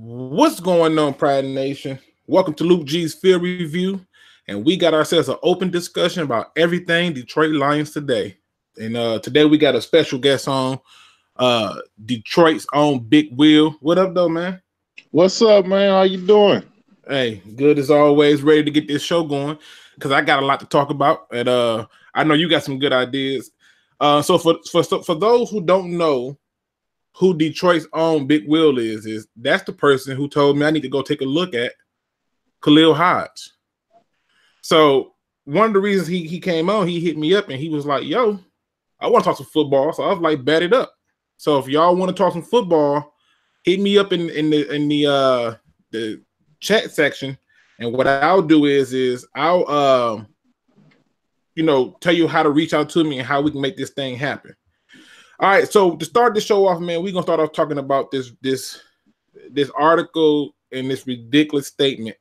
What's going on, Pride Nation? Welcome to Luke G's Field Review, and we got ourselves an open discussion about everything Detroit Lions today. And today we got a special guest on, Detroit's own Big Will. What up, though, man? What's up, man? How you doing? Hey, good as always. Ready to get this show going because I got a lot to talk about, and I know you got some good ideas. So for those who don't know who Detroit's own Big Will is that's the person who told me I need to go take a look at Khalil Hodge. So one of the reasons he came on, he hit me up and he was like, yo, I want to talk some football. So I was like, bet it up. So if y'all want to talk some football, hit me up in the chat section. And what I'll do is I'll tell you how to reach out to me and how we can make this thing happen. All right, so to start the show off, man, we're gonna start off talking about this article and this ridiculous statement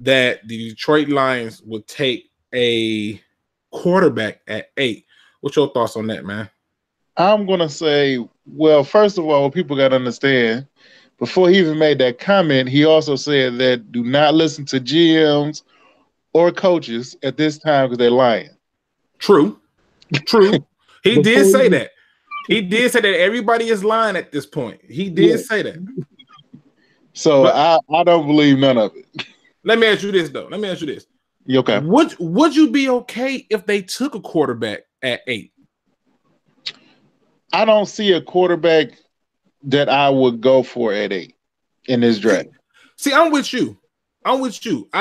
that the Detroit Lions would take a quarterback at 8. What's your thoughts on that, man? I'm gonna say, well, first of all, people gotta understand, before he even made that comment, he also said that do not listen to GMs or coaches at this time because they're lying. True. He did say that. He did say that everybody is lying at this point. He did say that. So but, I don't believe none of it. Let me ask you this, though. You okay? Would you be okay if they took a quarterback at 8? I don't see a quarterback that I would go for at 8 in this draft. See, I'm with you. I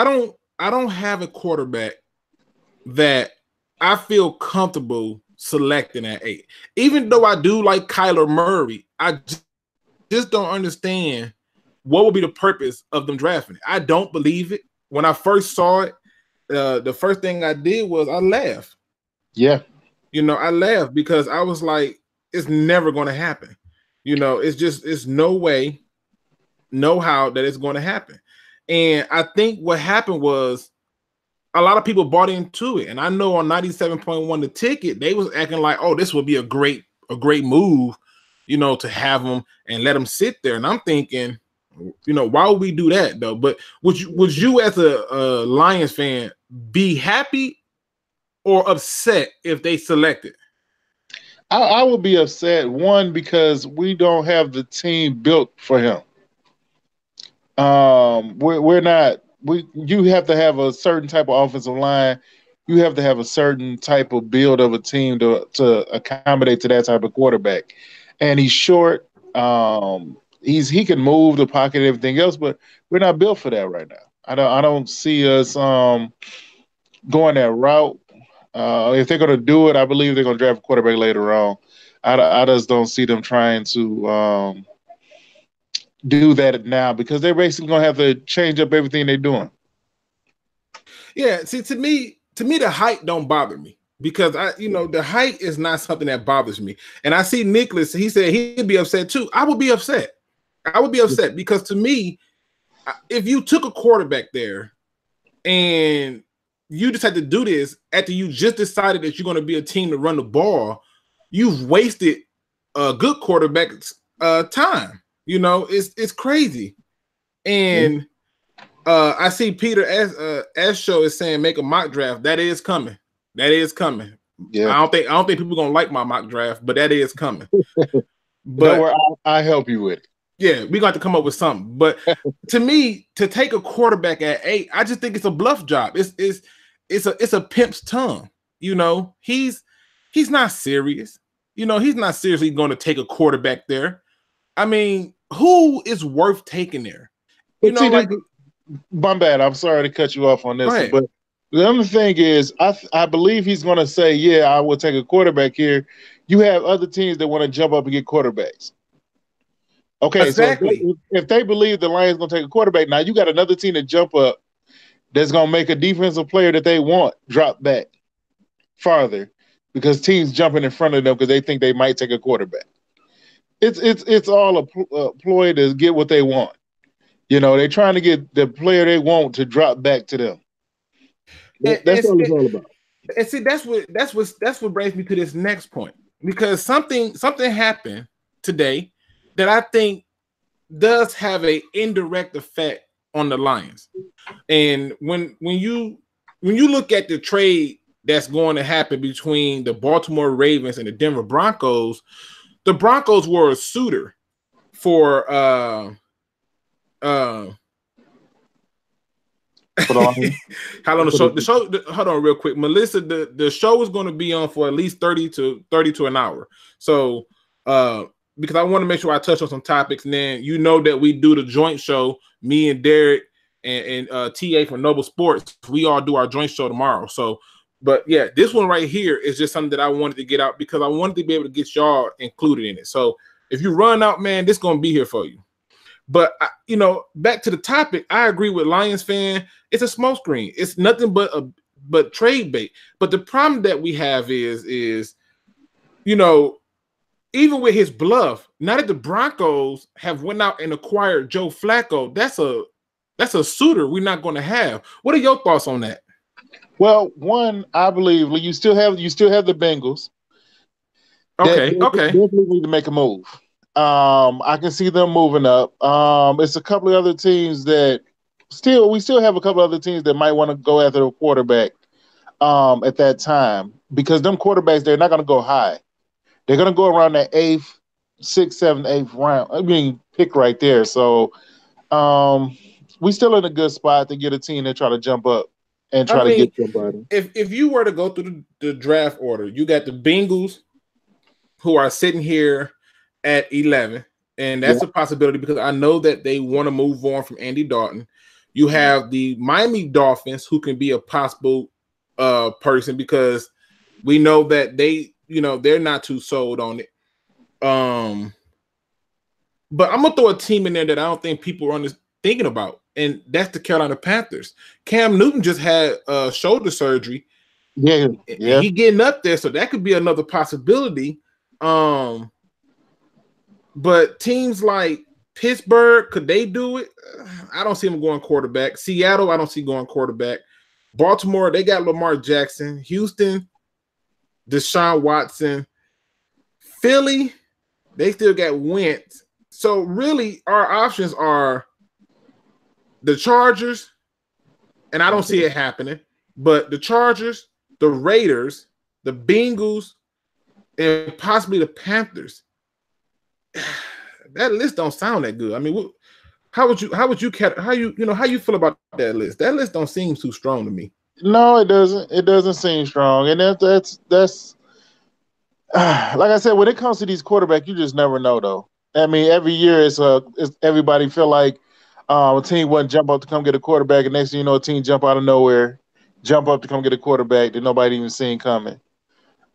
don't have a quarterback that I feel comfortable selecting at 8. Even though I do like Kyler Murray, I just don't understand what would be the purpose of them drafting it. I don't believe it. When I first saw it, the first thing I did was I laughed. Yeah. I laughed because I was like, it's never going to happen. It's no way, no how that it's going to happen. And I think what happened was a lot of people bought into it. And I know on 97.1 The Ticket, they was acting like, oh, this would be a great move, to have them and let them sit there. And I'm thinking, why would we do that though? But would you as a Lions fan be happy or upset if they selected? I would be upset, one, because we don't have the team built for him. We're not. You have to have a certain type of offensive line. You have to have a certain type of build of a team to accommodate to that type of quarterback. And he's short. He can move the pocket and everything else, but we're not built for that right now. I don't see us going that route. If they're going to do it, I believe they're going to draft a quarterback later on. I just don't see them trying to do that now because they're basically going to have to change up everything they're doing. Yeah, see, to me, the height don't bother me because the height is not something that bothers me. And I see Nicholas, he said he'd be upset too. I would be upset. Because to me, if you took a quarterback there and you just had to do this after you just decided that you're going to be a team to run the ball, you've wasted a good quarterback's time. It's crazy. And I see Peter S show is saying make a mock draft. That is coming. Yeah. I don't think people are gonna like my mock draft, but that is coming. But I help you with it. Yeah, we got to come up with something. But to me, to take a quarterback at 8, I just think it's a bluff job. It's a pimp's tongue. He's not serious. He's not seriously going to take a quarterback there. I mean, who is worth taking there? Bombad, I'm sorry to cut you off on this, but the other thing is, I believe he's going to say, yeah, I will take a quarterback here. You have other teams that want to jump up and get quarterbacks. Okay, exactly. So if they believe the Lions going to take a quarterback, now you got another team to jump up that's going to make a defensive player that they want drop back farther because teams jumping in front of them because they think they might take a quarterback. It's all a ploy to get what they want. They're trying to get the player they want to drop back to them. That's what it's all about. And see, that's what brings me to this next point because something happened today that I think does have an indirect effect on the Lions. And when you look at the trade that's going to happen between the Baltimore Ravens and the Denver Broncos, the Broncos were a suitor for how long the show hold on real quick, Melissa, the show is going to be on for at least 30 to an hour. So because I want to make sure I touch on some topics, and then you know that we do the joint show, me and Derek and TA from Noble Sports, we all do our joint show tomorrow. So but yeah, this one right here is just something that I wanted to get out because I wanted to be able to get y'all included in it. So if you run out, man, this is going to be here for you. But back to the topic, I agree with Lions fan. It's a smokescreen. It's nothing but trade bait. But the problem that we have is even with his bluff, now that the Broncos have went out and acquired Joe Flacco, that's a suitor we're not going to have. What are your thoughts on that? Well, one, I believe you still have the Bengals. Okay. Definitely need to make a move. I can see them moving up. It's a couple of other teams that we still have a couple of other teams that might want to go after a quarterback at that time, because them quarterbacks, they're not going to go high. They're going to go around that 8th, 6th, 7th, 8th round. I mean, pick right there. So we still in a good spot to get a team that try to jump up and try to get somebody. If you were to go through the draft order, you got the Bengals who are sitting here at 11, and that's a possibility because I know that they want to move on from Andy Dalton. You have the Miami Dolphins, who can be a possible person because we know that they're not too sold on it. But I'm gonna throw a team in there that I don't think people are thinking about, and that's the Carolina Panthers. Cam Newton just had shoulder surgery. Yeah. He getting up there, so that could be another possibility. But teams like Pittsburgh, could they do it? I don't see them going quarterback. Seattle, I don't see going quarterback. Baltimore, they got Lamar Jackson. Houston, Deshaun Watson. Philly, they still got Wentz. So really, our options are the Chargers, and I don't see it happening, but the Chargers, the Raiders, the Bengals, and possibly the Panthers. That list don't sound that good. I mean, how you feel about that list? That list don't seem too strong to me. No, it doesn't. It doesn't seem strong, and that's like I said, when it comes to these quarterbacks, you just never know, though. I mean, every year it's everybody feel like a team wouldn't jump up to come get a quarterback, and next thing you know, a team jump out of nowhere, jump up to come get a quarterback that nobody even seen coming.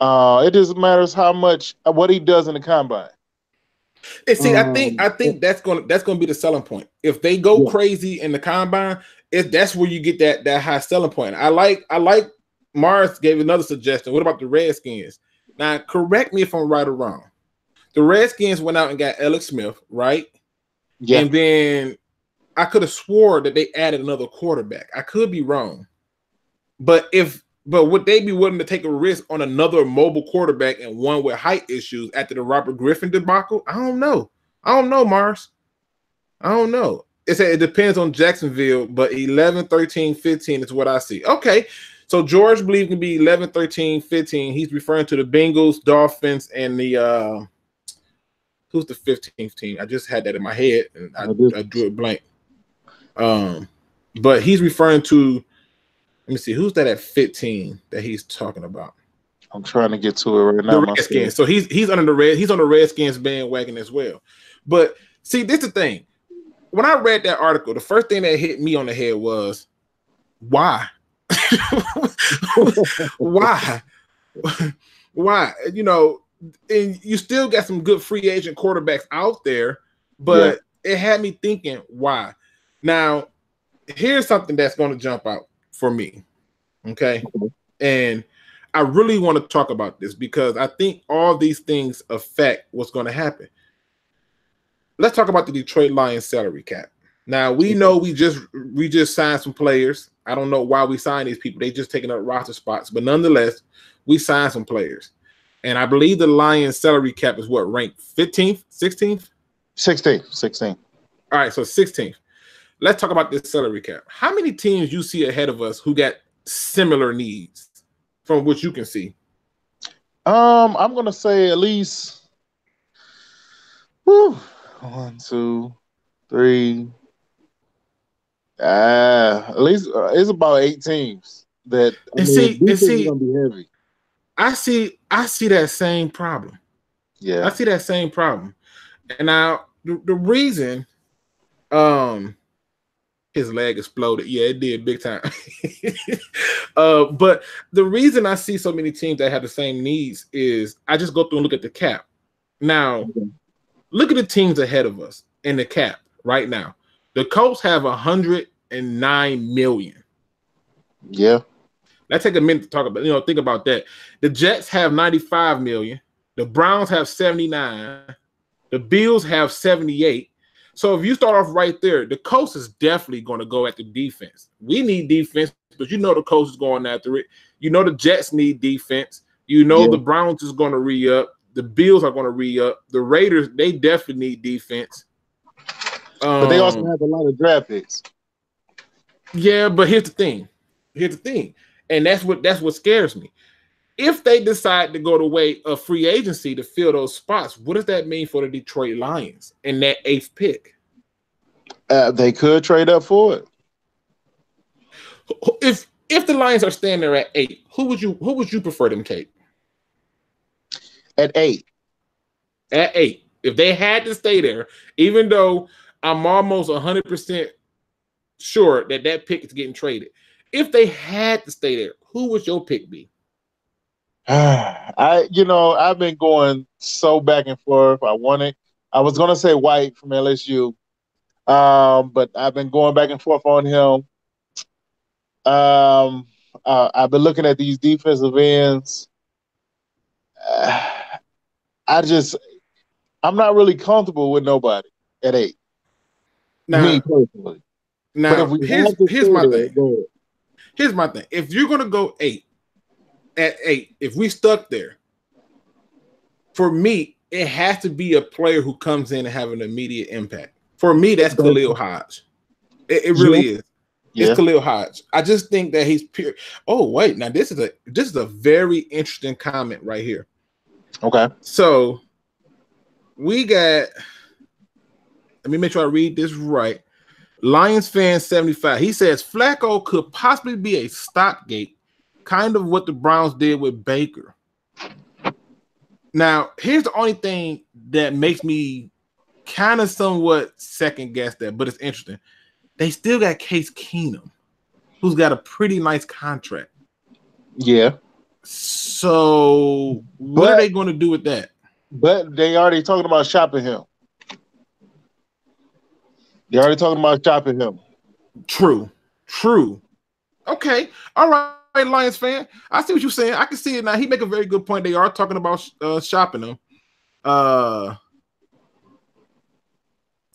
It just matters what he does in the combine. And see, I think that's gonna be the selling point. If they go crazy in the combine, that's where you get that high selling point. I like Mars gave another suggestion. What about the Redskins? Now, correct me if I'm right or wrong. The Redskins went out and got Alex Smith, right? Yeah. And then I could have swore that they added another quarterback. I could be wrong. But would they be willing to take a risk on another mobile quarterback and one with height issues after the Robert Griffin debacle? I don't know, Mars. I don't know. It depends on Jacksonville, but 11, 13, 15 is what I see. Okay, so George believes can be 11, 13, 15. He's referring to the Bengals, Dolphins, and the who's the 15th team? I just had that in my head, and I drew it blank. But he's referring to, let me see, who's that at 15 that he's talking about? I'm trying to get to it right now. The Redskins. So he's under the Red. He's on the Redskins bandwagon as well. But see, this is the thing. When I read that article, the first thing that hit me on the head was, why? Why? Why? And you still got some good free agent quarterbacks out there, but it had me thinking, why? Now, here's something that's going to jump out for me, okay? And I really want to talk about this because I think all these things affect what's going to happen. Let's talk about the Detroit Lions salary cap. Now, we know we just signed some players. I don't know why we signed these people. They just taking up roster spots, but nonetheless, we signed some players. And I believe the Lions salary cap is what, ranked 15th, 16th? 16th. All right, so 16th. Let's talk about this salary cap. How many teams you see ahead of us who got similar needs from what you can see? I'm gonna say at least whew, 1, 2, 3. At least it's about 8 teams that And defense is gonna be heavy. I see that same problem. Yeah. I see that same problem. And now the reason his leg exploded. Yeah, it did big time. But the reason I see so many teams that have the same needs is I just go through and look at the cap. Now, look at the teams ahead of us in the cap right now. The Colts have 109 million. Yeah. Let's take a minute to talk about, think about that. The Jets have 95 million. The Browns have 79. The Bills have 78. So if you start off right there, the Colts is definitely going to go after defense. We need defense, but the Colts is going after it. The Jets need defense. The Browns is going to re-up. The Bills are going to re-up. The Raiders, they definitely need defense. But they also have a lot of draft picks. Yeah, but here's the thing. And that's what scares me. If they decide to go the way of free agency to fill those spots, what does that mean for the Detroit Lions in that 8th pick? They could trade up for it. If the Lions are standing there at 8, who would you prefer them take? At 8. At 8. If they had to stay there, even though I'm almost 100% sure that pick is getting traded. If they had to stay there, who would your pick be? I've been going so back and forth. I was gonna say White from LSU, but I've been going back and forth on him. I've been looking at these defensive ends. I'm not really comfortable with nobody at 8. Me personally. Now, here's my thing. Here's my thing. If you're gonna go 8. At 8, if we stuck there, for me, it has to be a player who comes in and have an immediate impact. For me, that's Khalil Hodge. It really is. Yeah. It's Khalil Hodge. I just think that he's pure. Oh, wait. Now, this is a very interesting comment right here. Okay. So we got, let me make sure I read this right. Lions fan 75. He says Flacco could possibly be a stopgate, kind of what the Browns did with Baker. Now, here's the only thing that makes me kind of somewhat second guess that, but it's interesting. They still got Case Keenum, who's got a pretty nice contract. Yeah. So what are they going to do with that? But they already talking about shopping him. They're already talking about shopping him. True. Okay. All right. Lions fan, I see what you're saying. I can see it now. He make a very good point. They are talking about shopping them,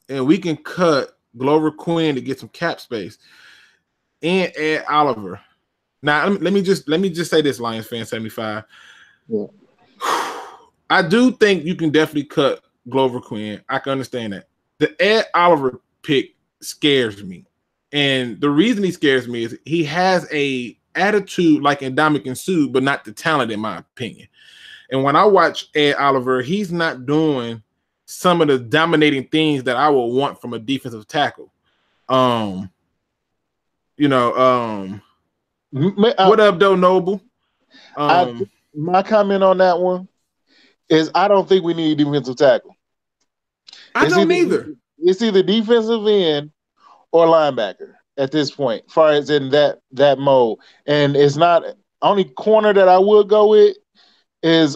and we can cut Glover Quinn to get some cap space and add Oliver. Now, let me just say this, Lions fan 75. Yeah. I do think you can definitely cut Glover Quinn. I can understand that. The Ed Oliver pick scares me, and the reason he scares me is he has a attitude like Ndamukong Suh, but not the talent, in my opinion. And when I watch Ed Oliver, he's not doing some of the dominating things that I would want from a defensive tackle. What up, though, Noble? My comment on that one is I don't think we need defensive tackle. I don't either. It's either defensive end or linebacker at this point, as far as in that mode. And it's not only corner that I would go with is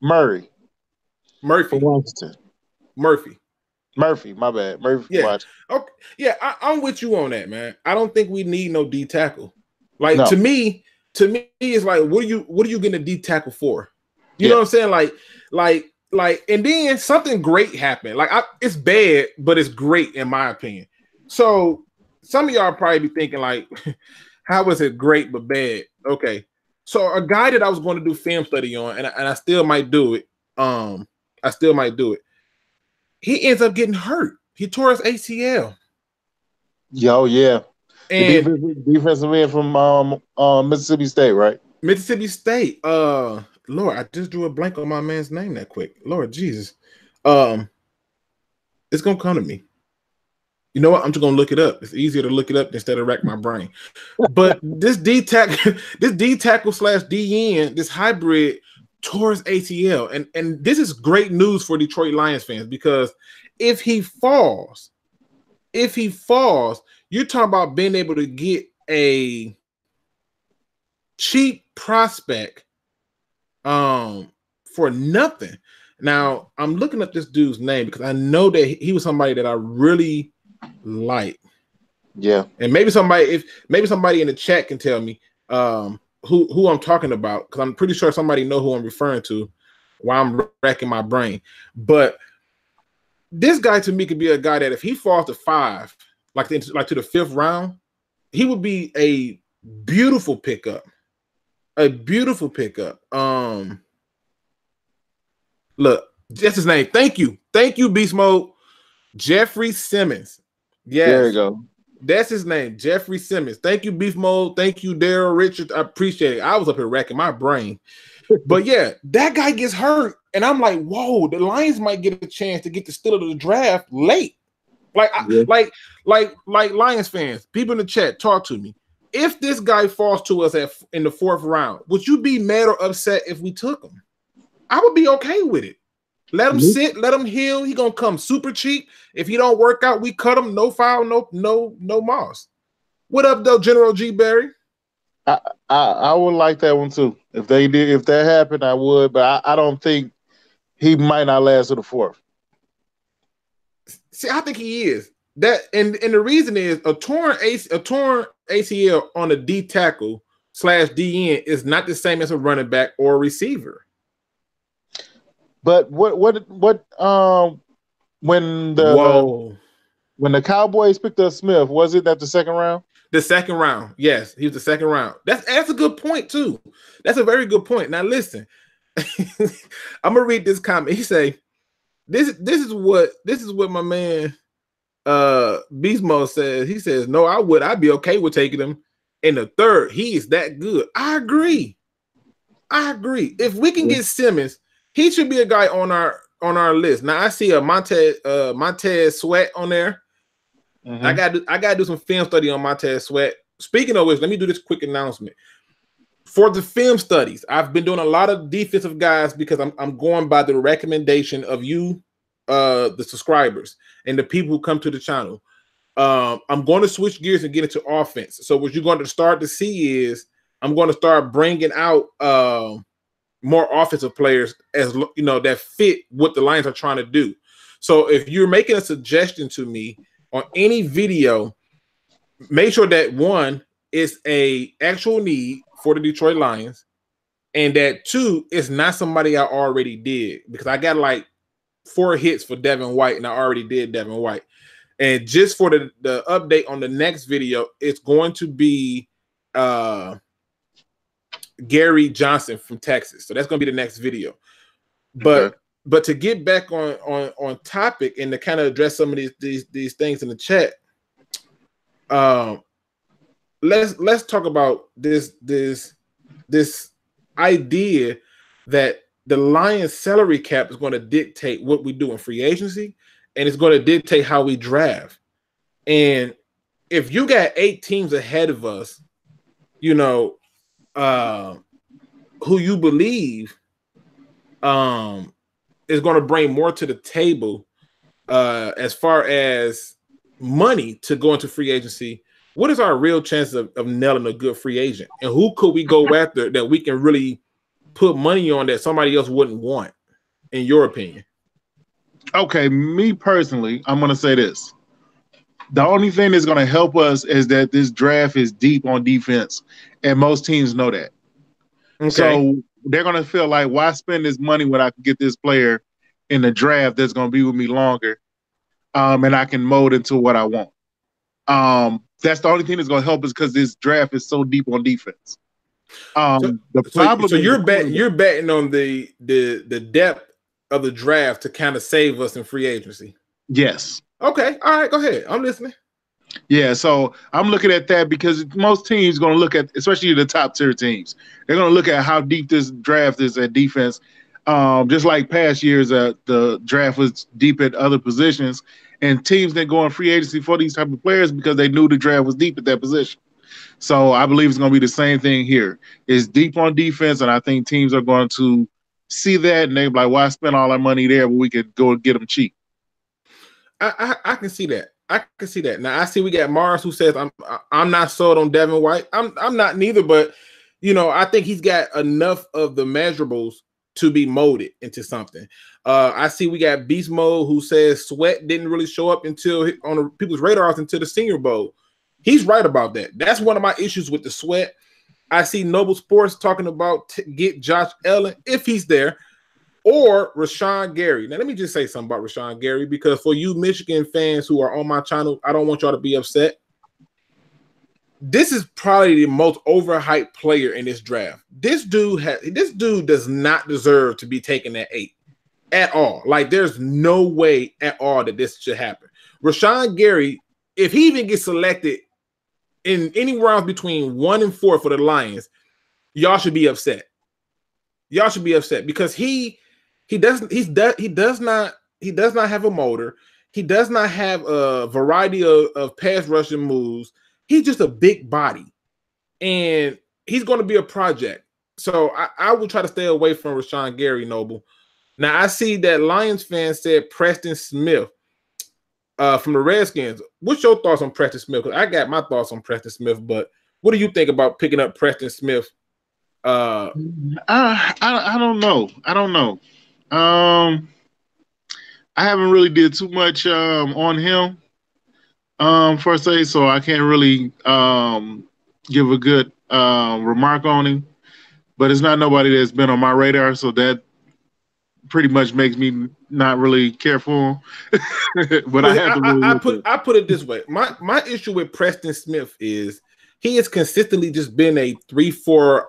Murphy. Washington. Murphy, my bad. Murphy. Yeah. Washington. Okay. Yeah, I'm with you on that, man. I don't think we need no D tackle. Like to me, it's like, what are you getting a D tackle for? You know what I'm saying? Like, and then something great happened. Like, it's bad, but it's great in my opinion. So some of y'all probably be thinking like, how was it great but bad? Okay. So a guy that I was going to do film study on, and I still might do it. he ends up getting hurt. He tore his ACL. Yo, yeah. And the defensive end from Mississippi State, right? Mississippi State. Lord, I just drew a blank on my man's name that quick. Lord Jesus. It's gonna come to me. You know what? I'm just gonna look it up. It's easier to look it up instead of rack my brain. But this D tackle slash DN, this hybrid tore his ACL, and this is great news for Detroit Lions fans because if he falls, you're talking about being able to get a cheap prospect for nothing. Now I'm looking up this dude's name because I know that he was somebody that I really like. Yeah. And maybe somebody in the chat can tell me who I'm talking about, because I'm pretty sure somebody know who I'm referring to while I'm racking my brain. But this guy to me could be a guy that if he falls to 5, like to the 5th round, he would be a beautiful pickup. A beautiful pickup. Look, that's his name. Thank you, Beast Mode. Jeffrey Simmons. Yes. There you go. That's his name, Jeffrey Simmons. Thank you, Beef Mode. Thank you, Daryl Richards. I appreciate it. I was up here racking my brain. But yeah, that guy gets hurt. And I'm like, whoa, the Lions might get a chance to get the steal of the draft late. Like Lions fans, people in the chat, talk to me. If this guy falls to us in the 4th round, would you be mad or upset if we took him? I would be okay with it. Let him sit, let him heal. He gonna come super cheap. If he don't work out, we cut him. No foul, no moss. What up, though, General G. Barry? I would like that one too. If that happened, I would. But I don't think he might not last to the 4th. See, I think he is. That and the reason is a torn ACL on a D tackle / DN is not the same as a running back or a receiver. But when the Cowboys picked up Smith, was it at the 2nd round? The 2nd round, yes, he was the 2nd round. That's a good point too. That's a very good point. Now listen, I'm gonna read this comment. He say, "This is what my man Beast Mode says." He says, "No, I'd be okay with taking him in the 3rd. He is that good." I agree. If we can get Simmons, he should be a guy on our list. Now I see a Montez Sweat on there. Mm-hmm. I gotta do some film study on Montez Sweat. Speaking of which, let me do this quick announcement. For the film studies, I've been doing a lot of defensive guys because I'm going by the recommendation of you, the subscribers, and the people who come to the channel. I'm going to switch gears and get into offense. So what you're going to start to see is I'm going to start bringing out more offensive players, as you know, that fit what the Lions are trying to do. So if you're making a suggestion to me on any video, make sure that 1 is a actual need for the Detroit Lions, and that 2 is not somebody I already did, because I got like 4 hits for Devin White, and I already did Devin White. And just for the update on the next video, it's going to be Gary Johnson from Texas. So that's going to be the next video. But to get back on topic and to kind of address some of these things in the chat, let's talk about this idea that the Lions salary cap is going to dictate what we do in free agency, and it's going to dictate how we draft. And if you got 8 teams ahead of us, you know, who you believe is going to bring more to the table as far as money to go into free agency, what is our real chance of nailing a good free agent? And who could we go after that we can really put money on that somebody else wouldn't want, in your opinion? Okay, me personally, I'm going to say this. The only thing that's going to help us is that this draft is deep on defense, and most teams know that. Okay. So they're going to feel like, why spend this money when I can get this player in the draft that's going to be with me longer, and I can mold into what I want. That's the only thing that's going to help us, because this draft is so deep on defense. The problem. So you're betting on the depth of the draft to kind of save us in free agency. Yes. Okay, all right, go ahead. I'm listening. Yeah, so I'm looking at that because most teams going to look at, especially the top tier teams, they're going to look at how deep this draft is at defense. Just like past years, the draft was deep at other positions, and teams that go in free agency for these type of players because they knew the draft was deep at that position. So I believe it's going to be the same thing here. It's deep on defense, and I think teams are going to see that and they're like, "Why spend all our money there when we could go and get them cheap?" I can see that. I can see that. Now I see we got Mars who says I'm not sold on Devin White. I'm not neither, but I think he's got enough of the measurables to be molded into something. I see we got Beast Mode who says Sweat didn't really show up until on people's radars until the Senior Bowl. He's right about that. That's one of my issues with the Sweat. I see Noble Sports talking about get Josh Allen if he's there, or Rashawn Gary. Now, let me just say something about Rashawn Gary, because for you Michigan fans who are on my channel, I don't want y'all to be upset. This is probably the most overhyped player in this draft. This dude does not deserve to be taken at 8 at all. Like, there's no way at all that this should happen. Rashawn Gary, if he even gets selected in any rounds between 1 and 4 for the Lions, y'all should be upset. Y'all should be upset because he does not have a motor. He does not have a variety of pass rushing moves. He's just a big body, and he's going to be a project. So I will try to stay away from Rashawn Gary, Noble. Now I see that Lions fan said Preston Smith from the Redskins. What's your thoughts on Preston Smith? Because I got my thoughts on Preston Smith, but what do you think about picking up Preston Smith? I don't know. I don't know. I haven't really did too much on him per se, so I can't really give a good remark on him. But it's not nobody that's been on my radar, so that pretty much makes me not really care for him. But I have to really I put it this way. My issue with Preston Smith is he has consistently just been a 3-4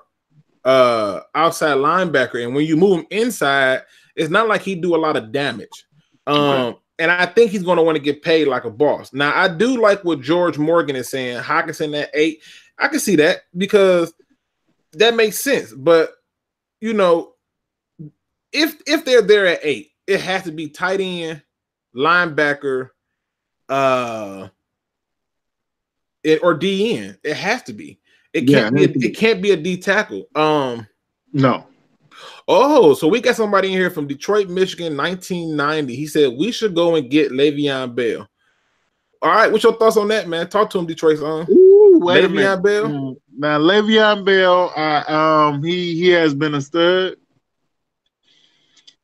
outside linebacker, and when you move him inside, it's not like he do a lot of damage. And I think he's going to want to get paid like a boss. Now, I do like what George Morgan is saying. Hockenson at 8, I can see that because that makes sense. But if they're there at 8, it has to be tight end, linebacker, or DN. It has to be. It can't be a D tackle. No. Oh, so we got somebody in here from Detroit, Michigan, 1990. He said we should go and get Le'Veon Bell. All right, what's your thoughts on that, man? Talk to him, Detroit son. Le'Veon Bell. Now Le'Veon Bell, he has been a stud.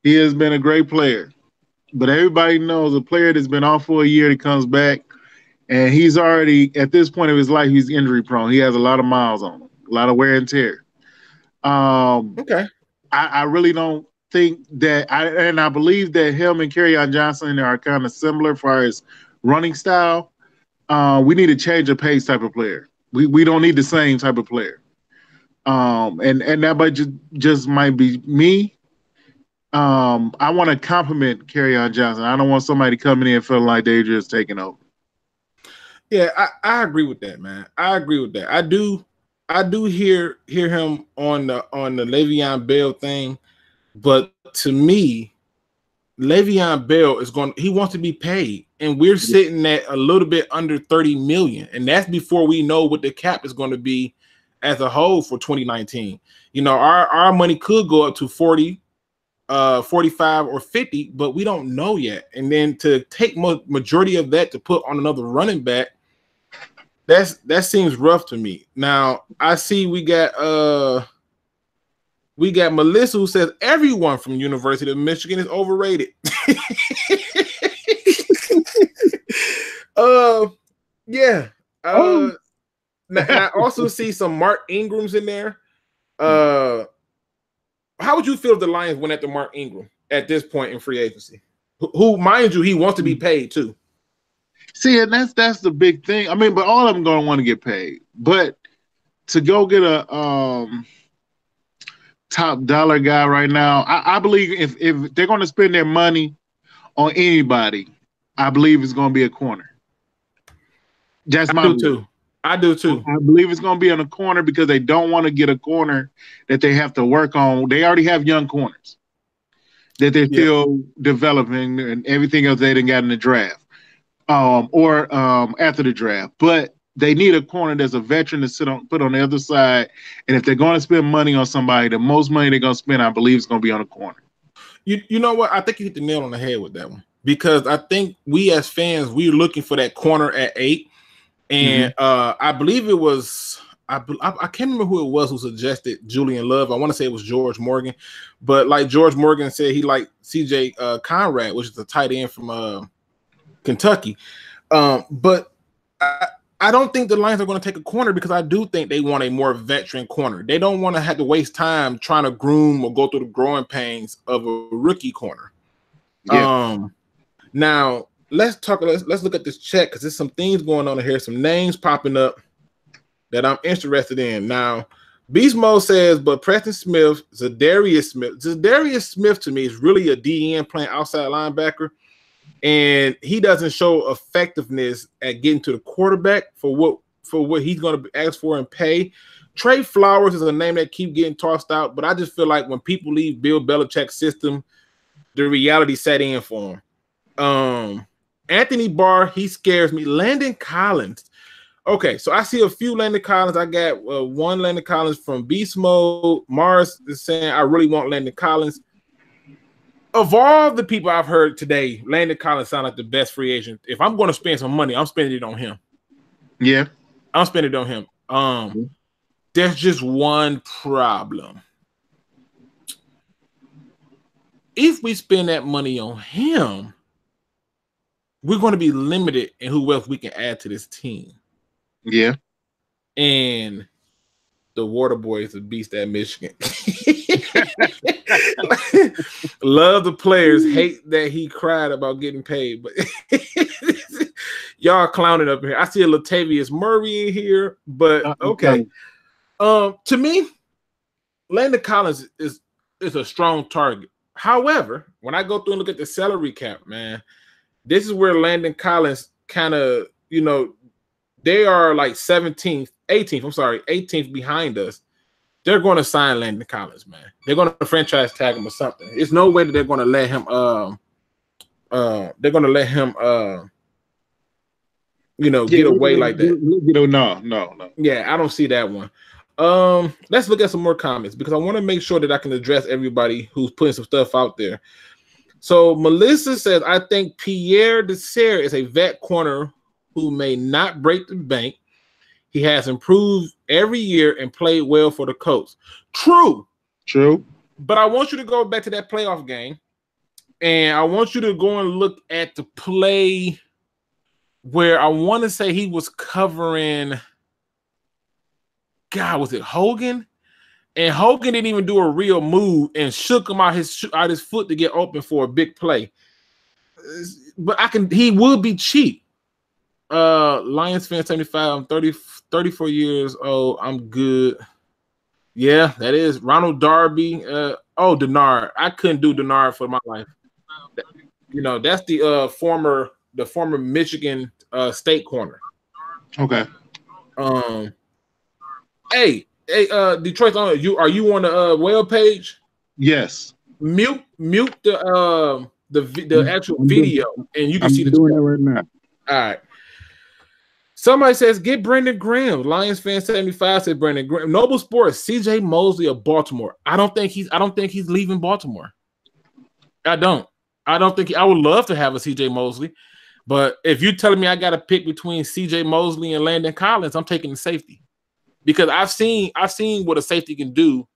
He has been a great player, but everybody knows a player that's been off for a year that comes back, and he's already at this point of his life, he's injury prone. He has a lot of miles on him, a lot of wear and tear. Okay. I really don't think that I believe that him and Kerryon Johnson are kind of similar as far as running style. We need a change of pace type of player. We don't need the same type of player. And that might just might be me. I want to compliment Kerryon Johnson. I don't want somebody coming in feeling like they're just taking over. Yeah, I agree with that, man. I agree with that. I do hear him on the Le'Veon Bell thing, but to me, Le'Veon Bell he wants to be paid, and we're sitting at a little bit under 30 million, and that's before we know what the cap is going to be as a whole for 2019. Our money could go up to 40, 45 or 50, but we don't know yet. And then to take majority of that to put on another running back, that seems rough to me. Now I see we got Melissa who says everyone from University of Michigan is overrated. Yeah. And I also see some Mark Ingrams in there. How would you feel if the Lions went after Mark Ingram at this point in free agency? Who, mind you, he wants to be paid too. See, and that's the big thing. I mean, but all of them going to want to get paid. But to go get a top dollar guy right now, I believe if they're going to spend their money on anybody, I believe it's going to be a corner. That's I my do belief. too. I do too. I believe it's going to be in a corner because they don't want to get a corner that they have to work on. They already have young corners that they're still developing and everything else they didn't got in the draft or after the draft. But they need a corner that's a veteran to put on the other side. And if they're going to spend money on somebody, the most money they're going to spend, I believe, is going to be on a corner. You know what? I think you hit the nail on the head with that one because I think we as fans, we're looking for that corner at 8. And I believe it was I can't remember who it was who suggested Julian Love. I want to say it was George Morgan, but like George Morgan said, he liked CJ Conrad, which is the tight end from Kentucky. But I don't think the Lions are going to take a corner because I do think they want a more veteran corner. They don't want to have to waste time trying to groom or go through the growing pains of a rookie corner. Yeah. Now. Let's look at this check because there's some things going on here, some names popping up that I'm interested in. Now, Beast Mode says, but Preston Smith, Zadarius Smith to me is really a DN playing outside linebacker, and he doesn't show effectiveness at getting to the quarterback for what he's going to ask for and pay. Trey Flowers is a name that keep getting tossed out, but I just feel like when people leave Bill Belichick's system, the reality set in for him. Anthony Barr, he scares me. Landon Collins. Okay, so I see a few Landon Collins. I got one Landon Collins from Beast Mode. Mars is saying, I really want Landon Collins. Of all the people I've heard today, Landon Collins sounds like the best free agent. If I'm going to spend some money, I'm spending it on him. Yeah. I'm spending it on him. There's just one problem. If we spend that money on him, we're going to be limited in who else we can add to this team. Yeah. And the Water Boy is a beast at Michigan. Love the players, hate that he cried about getting paid. But y'all clowning up here. I see a Latavius Murray in here, but okay. To me, Landon Collins is a strong target. However, when I go through and look at the salary cap, man, this is where Landon Collins kind of, they are like 18th behind us. They're going to sign Landon Collins, man. They're going to franchise tag him or something. There's no way that they're going to let him get away like that. No. Yeah, I don't see that one. Let's look at some more comments because I want to make sure that I can address everybody who's putting some stuff out there. So Melissa says, I think Pierre Desir is a vet corner who may not break the bank. He has improved every year and played well for the Colts. True. But I want you to go back to that playoff game, and I want you to go and look at the play where I want to say he was covering, God, was it Hogan? And Hogan didn't even do a real move and shook him out his foot to get open for a big play. But he would be cheap. Lions fan 75, I'm 34 years old. I'm good. Yeah, that is Ronald Darby. Denard. I couldn't do Denard for my life. That's the former Michigan State corner. Okay. Hey, Detroit, are you on the web page? Yes. Mute the actual video, and you can see the doing it right now. All right. Somebody says, get Brandon Graham. Lions fan 75 said Brandon Graham. Noble Sports, CJ Mosley of Baltimore. I don't think he's leaving Baltimore. I don't think I would love to have a CJ Mosley, but if you're telling me I got to pick between CJ Mosley and Landon Collins, I'm taking the safety. Because I've seen what a safety can do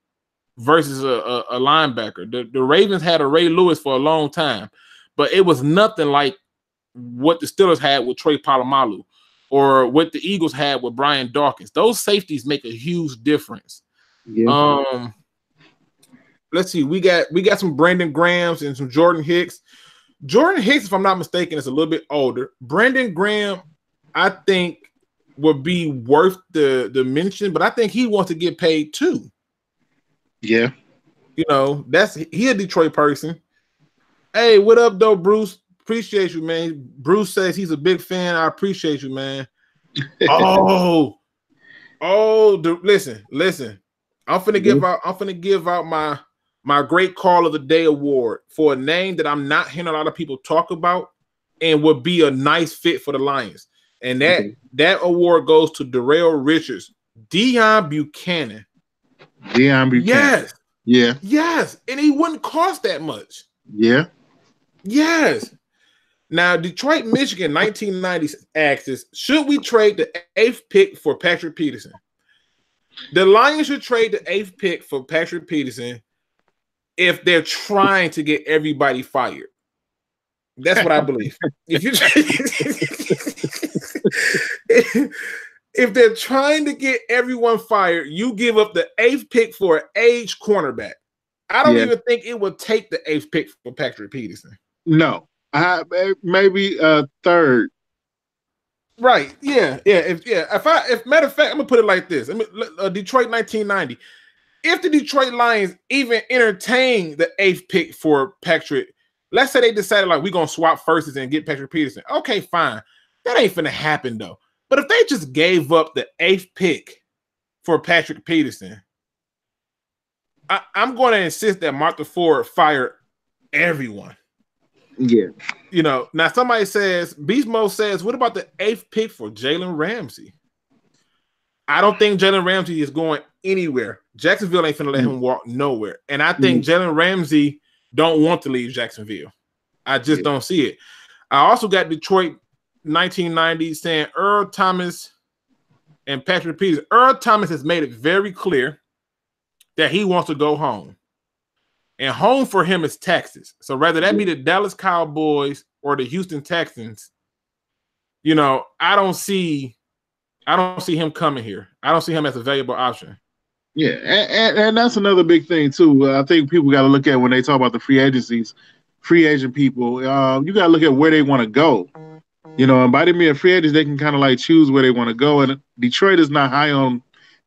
versus a linebacker. The Ravens had a Ray Lewis for a long time, but it was nothing like what the Steelers had with Troy Polamalu or what the Eagles had with Brian Dawkins. Those safeties make a huge difference. Yeah. Let's see. We got some Brandon Grahams and some Jordan Hicks. Jordan Hicks, if I'm not mistaken, is a little bit older. Brandon Graham, I think, would be worth the mention, but I think he wants to get paid too. Yeah. He a Detroit person. Hey, what up, though, Bruce? Appreciate you, man. Bruce says he's a big fan. I appreciate you, man. Listen. I'm finna give out my great call of the day award for a name that I'm not hearing a lot of people talk about and would be a nice fit for the Lions. And that award goes to Darrell Richards, Deone Bucannon. Deone Bucannon. Yes. Yeah. Yes. And he wouldn't cost that much. Yeah. Yes. Now, Detroit, Michigan, 1990 asks us, should we trade the 8th pick for Patrick Peterson? The Lions should trade the 8th pick for Patrick Peterson if they're trying to get everybody fired. That's what I believe. If they're trying to get everyone fired, you give up the 8th pick for an aged cornerback. I don't even think it would take the 8th pick for Patrick Peterson. No, maybe a third. Right? Yeah. If matter of fact, I'm gonna put it like this. Detroit 1990. If the Detroit Lions even entertain the 8th pick for Patrick, let's say they decided like we're gonna swap firsts and get Patrick Peterson. Okay, fine. That ain't finna happen though. But if they just gave up the 8th pick for Patrick Peterson, I'm going to insist that Martha Ford fire everyone. Yeah. Now somebody says, Beast Mode says, what about the 8th pick for Jalen Ramsey? I don't think Jalen Ramsey is going anywhere. Jacksonville ain't finna let him walk nowhere. And I think Jalen Ramsey don't want to leave Jacksonville. I just don't see it. I also got Detroit 1990 saying Earl Thomas and Patrick Peterson. Earl Thomas has made it very clear that he wants to go home. And home for him is Texas. So rather that be the Dallas Cowboys or the Houston Texans, I don't see him coming here. I don't see him as a valuable option. Yeah, and that's another big thing too. I think people got to look at when they talk about the free agent people. You got to look at where they want to go. And by them being free agents, they can kind of like choose where they want to go. And Detroit is not high on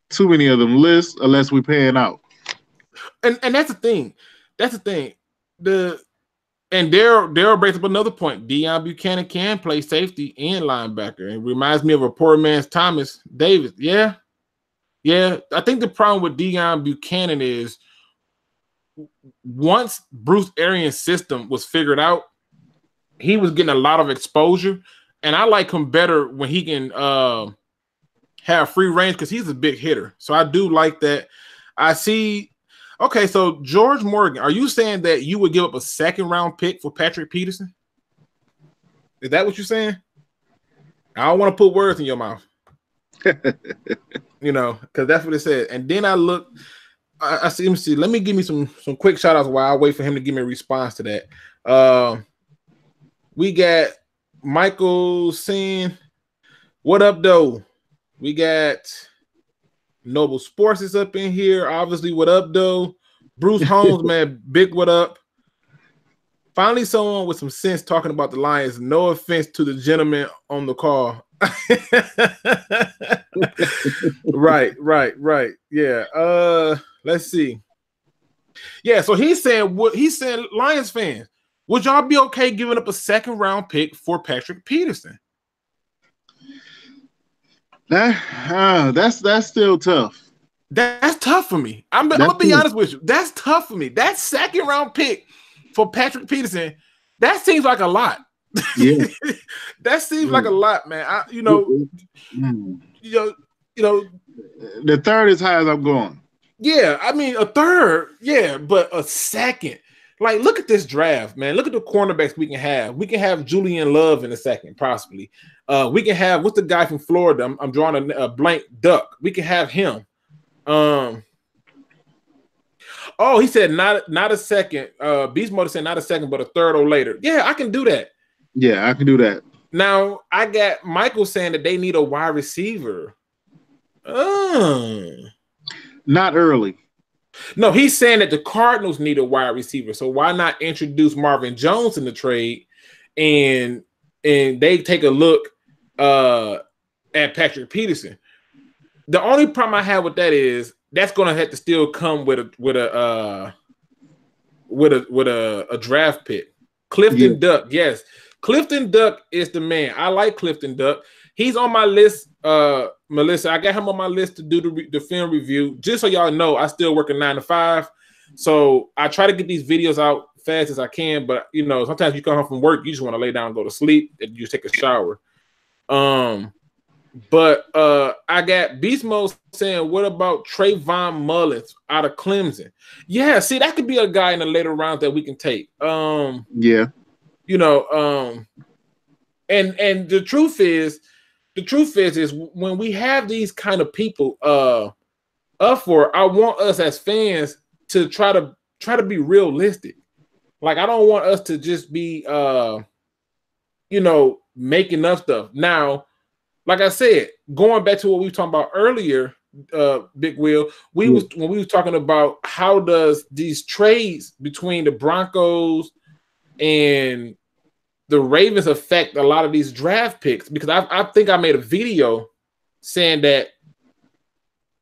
too many of them lists unless we're paying out. And that's the thing. Daryl brings up another point. Deone Bucannon can play safety and linebacker. It reminds me of a poor man's Thomas Davis. Yeah. I think the problem with Deone Bucannon is once Bruce Arians' system was figured out, he was getting a lot of exposure. And I like him better when he can have free range because he's a big hitter. So I do like that. I see. Okay, so George Morgan, are you saying that you would give up a 2nd round pick for Patrick Peterson? Is that what you're saying? I don't want to put words in your mouth. Because that's what it said. And then I look, I see him see. Let me give me some quick shout outs while I wait for him to give me a response to that. We got Michael saying, what up, though? We got Noble Sports is up in here. Obviously, what up, though? Bruce Holmes, man, big what up. Finally, someone with some sense talking about the Lions. No offense to the gentleman on the call. Right. Yeah. Let's see. Yeah, so he's saying Lions fans, would y'all be okay giving up a 2nd round pick for Patrick Peterson? That's still tough. That's tough for me. I'm gonna be honest with you. That's tough for me. That 2nd round pick for Patrick Peterson, that seems like a lot. Yeah. That seems like a lot, man. The 3rd is high as I'm going. Yeah, I mean a 3rd, yeah, but a 2nd. Like, look at this draft, man. Look at the cornerbacks we can have. We can have Julian Love in a 2nd, possibly. We can have what's the guy from Florida? I'm drawing a blank duck. We can have him. He said not a 2nd. Beast Mode said not a 2nd, but a 3rd or later. Yeah, I can do that. Yeah, I can do that. Now I got Michael saying that they need a wide receiver. Not early. No, he's saying that the Cardinals need a wide receiver. So why not introduce Marvin Jones in the trade and they take a look at Patrick Peterson? The only problem I have with that is that's going to have to still come with a draft pick. Clifton Duck, yes. Clifton Duck is the man. I like Clifton Duck. He's on my list, Melissa. I got him on my list to do the film review. Just so y'all know, I still work a 9 to 5. So I try to get these videos out fast as I can. But, you know, sometimes you come home from work, you just want to lay down and go to sleep, and you just take a shower. But I got Beast Mode saying, what about Trayvon Mullins out of Clemson? Yeah, see, that could be a guy in the later rounds that we can take. Yeah. You know, and the truth is when we have these kind of people up for, I want us as fans to try to be realistic. Like, I don't want us to just be you know, making up stuff. Now, like I said, going back to what we were talking about earlier, Big Will, when we were talking about how does these trades between the Broncos and the Ravens affect a lot of these draft picks, because I think I made a video saying that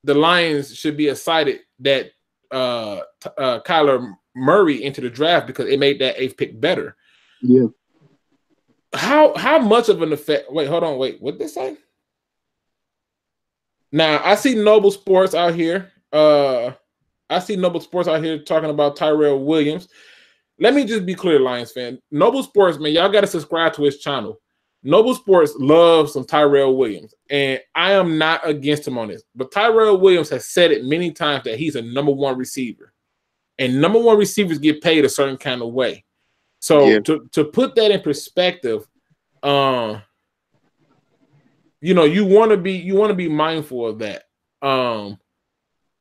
the Lions should be excited that Kyler Murray into the draft because it made that 8th pick better. Yeah. How much of an effect? Wait, hold on. Wait, what did they say? Now I see Noble Sports out here. I see Noble Sports out here talking about Tyrell Williams. Let me just be clear, Lions fan. Noble Sports, man, y'all got to subscribe to his channel. Noble Sports loves some Tyrell Williams, and I am not against him on this. But Tyrell Williams has said it many times that he's a number 1 receiver, and number 1 receivers get paid a certain kind of way. So to put that in perspective, you know, you want to be mindful of that.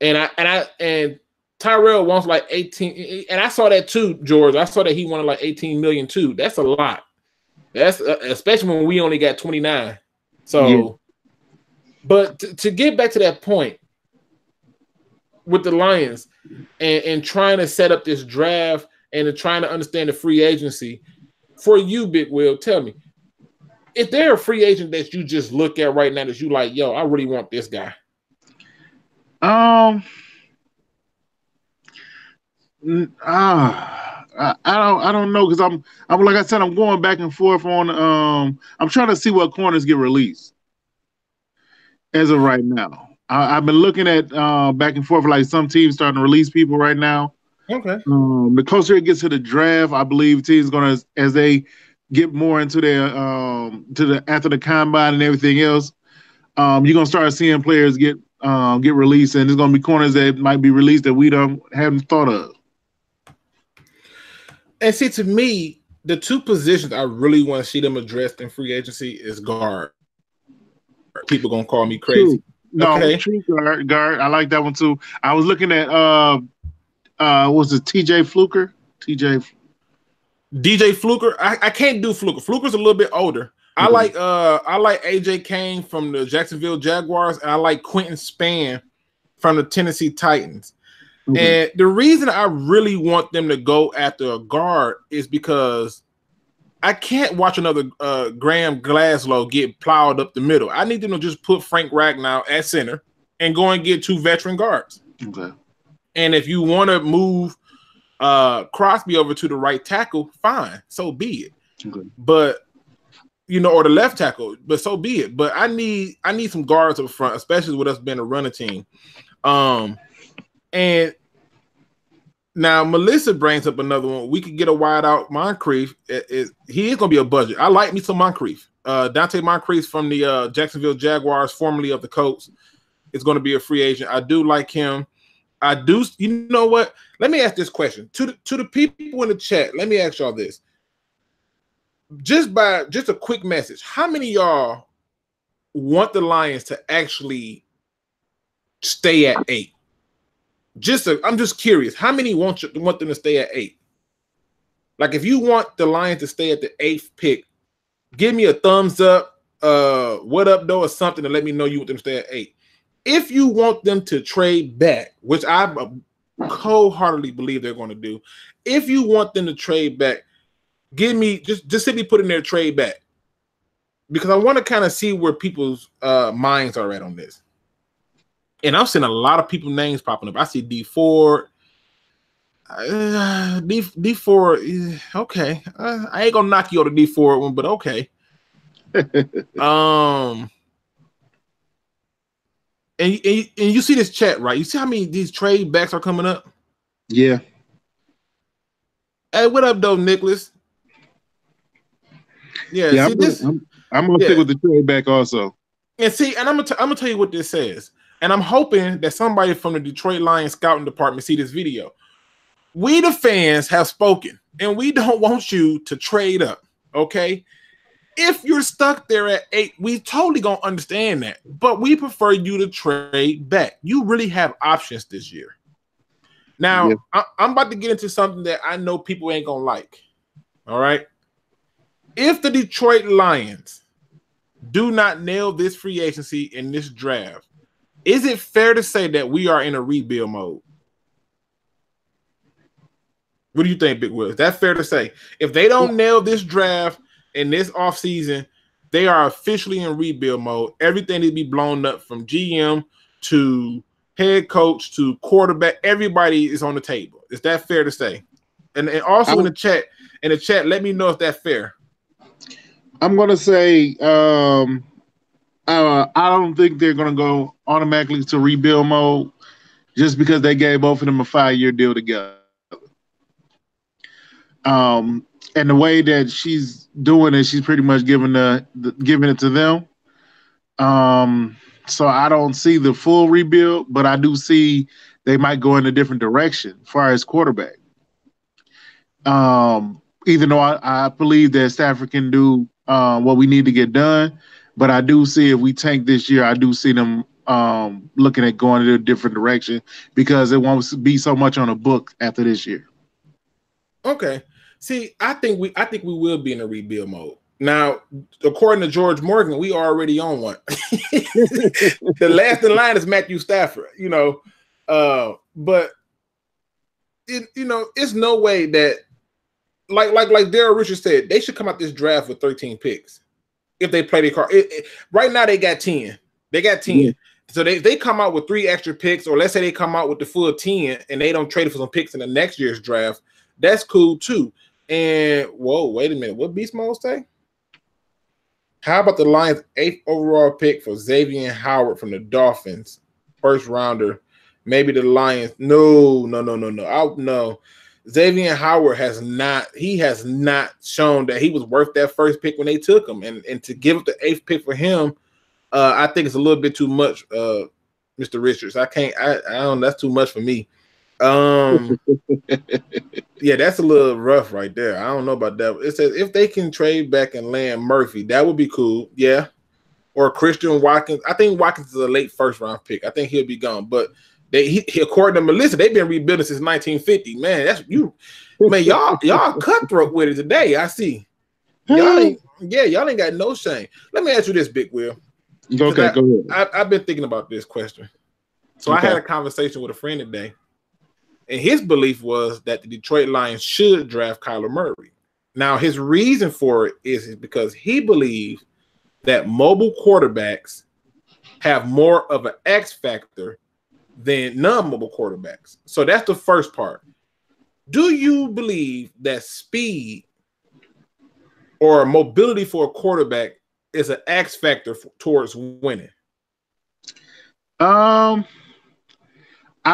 And Tyrell wants like 18, and I saw that too, George. I saw that he wanted like 18 million too. That's a lot. That's especially when we only got 29. So, but to get back to that point with the Lions and trying to set up this draft and trying to understand the free agency for you, Big Will, tell me, if they're a free agent that you just look at right now that you like, yo, I really want this guy. I don't know, because I'm like I said, I'm going back and forth on I'm trying to see what corners get released as of right now. I've been looking at back and forth, like some teams starting to release people right now. Okay. The closer it gets to the draft, I believe teams gonna, as they get more into their after the combine and everything else, you're gonna start seeing players get released, and there's gonna be corners that might be released that we haven't thought of. And see, to me, the 2 positions I really want to see them addressed in free agency is guard. People gonna call me crazy. True. No, okay. True guard. I like that one too. I was looking at was it TJ Fluker? DJ Fluker. I can't do Fluker. Fluker's a little bit older. I like AJ Kane from the Jacksonville Jaguars, and I like Quentin Spann from the Tennessee Titans. And the reason I really want them to go after a guard is because I can't watch another Graham Glasgow get plowed up the middle. I need them to just put Frank Ragnow at center and go and get 2 veteran guards. Okay. And if you want to move Crosby over to the right tackle, fine, so be it. Okay. But you know, or the left tackle, but so be it. But I need some guards up front, especially with us being a running team. And now Melissa brings up another one. We could get a wide out Moncrief. He is going to be a budget. I like me some Moncrief. Dante Moncrief from the Jacksonville Jaguars, formerly of the Colts, is going to be a free agent. I do like him. I do. You know what? Let me ask this question to the people in the chat. Let me ask y'all this. Just a quick message. How many of y'all want the Lions to actually stay at 8? I'm just curious. How many want them to stay at 8? Like, if you want the Lions to stay at the 8th pick, give me a thumbs up, what up, though, or something to let me know you want them to stay at 8. If you want them to trade back, which I wholeheartedly believe they're going to do, if you want them to trade back, give me just simply put in their trade back, because I want to kind of see where people's minds are at on this. And I'm seeing a lot of people names popping up. I see D Ford. D4, okay. I ain't gonna knock you on the D4 one, but okay. And you see this chat, right? You see how many these trade backs are coming up? Yeah. Hey, what up, though, Nicholas? Yeah, see this. I'm gonna stick with the trade back also. And see, and I'm gonna tell you what this says. And I'm hoping that somebody from the Detroit Lions scouting department see this video. We, the fans, have spoken, and we don't want you to trade up, okay? If you're stuck there at 8, we totally gonna understand that, but we prefer you to trade back. You really have options this year. Now, yeah. I'm about to get into something that I know people ain't gonna like. All right. If the Detroit Lions do not nail this free agency in this draft, is it fair to say that we are in a rebuild mode? What do you think, Big Will? Is that fair to say? If they don't nail this draft in this offseason, they are officially in rebuild mode. Everything needs to be blown up from GM to head coach to quarterback. Everybody is on the table. Is that fair to say? And also in the chat, let me know if that's fair. I'm going to say I don't think they're going to go automatically to rebuild mode just because they gave both of them a 5-year deal together. And the way that she's doing it, she's pretty much giving it to them. So I don't see the full rebuild, but I do see they might go in a different direction as far as quarterback. Even though I believe that Stafford can do what we need to get done, but I do see if we tank this year, I do see them looking at going in a different direction because it won't be so much on a book after this year. Okay. See, I think we will be in a rebuild mode. Now, according to George Morgan, we are already on one. The last in line is Matthew Stafford, but it's no way that like Daryl Richards said, they should come out this draft with 13 picks if they play their card. Right now they got 10. They got 10. Yeah. So they come out with 3 extra picks, or let's say they come out with the full 10 and they don't trade for some picks in the next year's draft. That's cool too. And whoa, wait a minute. What Beast Mode say? How about the Lions' 8th overall pick for Xavier Howard from the Dolphins, first rounder? Maybe the Lions. No. Xavier Howard has not shown that he was worth that first pick when they took him. And to give up the 8th pick for him, I think it's a little bit too much, Mr. Richards. I don't, that's too much for me. Yeah, that's a little rough right there. I don't know about that. It says if they can trade back and land Murphy, that would be cool. Yeah. Or Christian Watkins. I think Watkins is a late first round pick. I think he'll be gone. But according to Melissa, they've been rebuilding since 1950. Man, that's you. Man, y'all cutthroat with it today. I see. Y'all ain't got no shame. Let me ask you this, Big Will. Okay, go ahead. I've been thinking about this question. So I had a conversation with a friend today. And his belief was that the Detroit Lions should draft Kyler Murray. Now, his reason for it is because he believes that mobile quarterbacks have more of an X factor than non-mobile quarterbacks. So that's the first part. Do you believe that speed or mobility for a quarterback is an X factor towards winning? I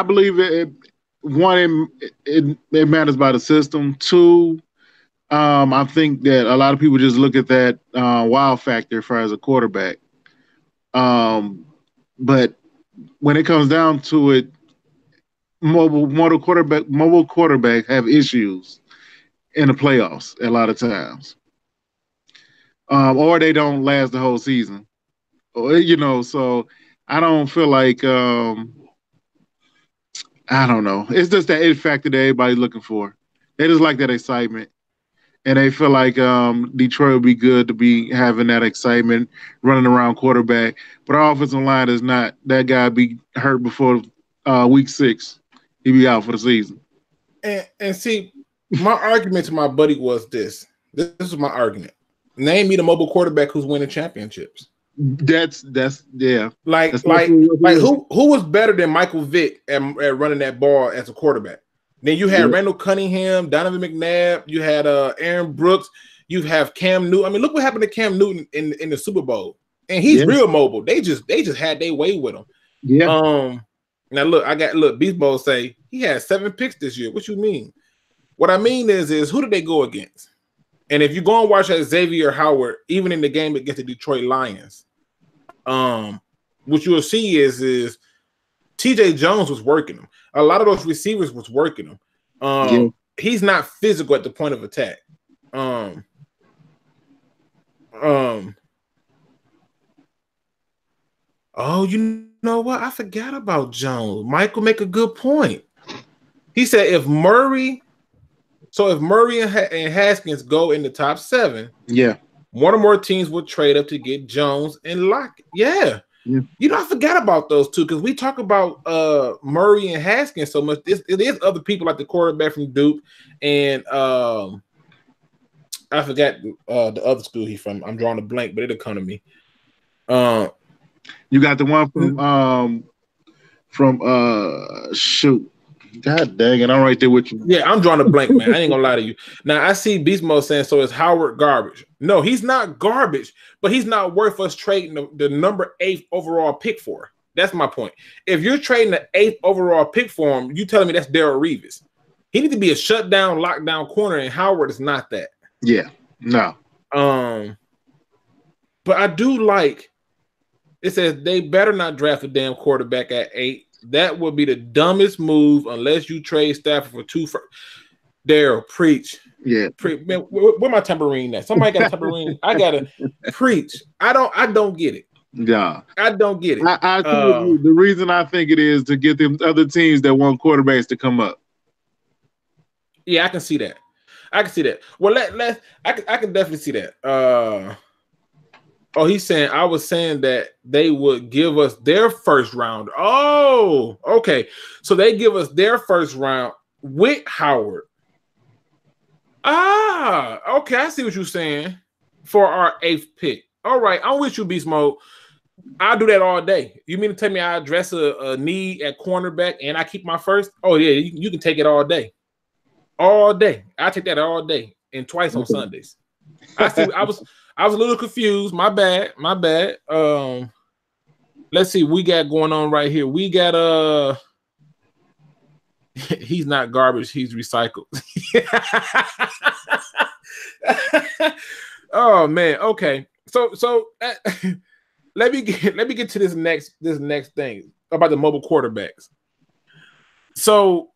believe it. One, it matters by the system. 2, I think that a lot of people just look at that wow factor for as a quarterback. But when it comes down to it, mobile quarterback have issues in the playoffs a lot of times, or they don't last the whole season, So I don't feel like. I don't know. It's just that it factor that everybody's looking for. They just like that excitement. And they feel like Detroit would be good to be having that excitement, running around quarterback. But our offensive line is not. That guy be hurt before week 6. He'd be out for the season. And see, my argument to my buddy was this. This is my argument. Name me the mobile quarterback who's winning championships. That's yeah. Like who was better than Michael Vick at running that ball as a quarterback? Then you had Randall Cunningham, Donovan McNabb. You had Aaron Brooks. You have Cam Newton. I mean, look what happened to Cam Newton in the Super Bowl. And he's real mobile. They just had their way with him. Yeah. Now look, Beast Bowl say he had 7 picks this year. What you mean? What I mean is who did they go against? And if you go and watch that Xavier Howard, even in the game against the Detroit Lions, what you will see is TJ Jones was working him. A lot of those receivers was working him. He's not physical at the point of attack. Oh, you know what? I forgot about Jones. Michael make a good point. He said if Murray and Haskins go in the top 7, one or more teams would trade up to get Jones and Lockett. Yeah. You know, I forgot about those two because we talk about Murray and Haskins so much. It is other people like the quarterback from Duke and I forgot the other school he's from. I'm drawing a blank, but it'll come to me. You got the one from shoot. God dang it, I'm right there with you. Yeah, I'm drawing a blank, man. I ain't gonna lie to you. Now I see Beast Mode saying so is Howard garbage. No, he's not garbage, but he's not worth us trading the number 8 overall pick for. That's my point. If you're trading the 8th overall pick for him, you telling me that's Darrelle Revis. He needs to be a shutdown, lockdown corner, and Howard is not that. Yeah, no. But I do like it says they better not draft a damn quarterback at 8. That would be the dumbest move unless you trade Stafford for 2 first. Daryl, preach. Yeah. Man, where my tambourine at? Somebody got a tambourine. I gotta preach. I don't get it. Yeah. I don't get it. I told you, the reason I think it is to get them other teams that want quarterbacks to come up. Yeah, I can see that. Well, I can definitely see that. Oh, he's saying I was saying that they would give us their first round. Oh, okay. So they give us their first round with Howard. Ah, okay. I see what you're saying for our 8th pick. All right, I'm with you, Beast Mode. I'll do that all day. You mean to tell me I address a need at cornerback and I keep my first? Oh, yeah, you can take it all day. All day. I take that all day and twice on Sundays. I was a little confused. My bad. Let's see. We got going on right here. We got he's not garbage. He's recycled. Oh man. Okay. So let me get to this next thing about the mobile quarterbacks. So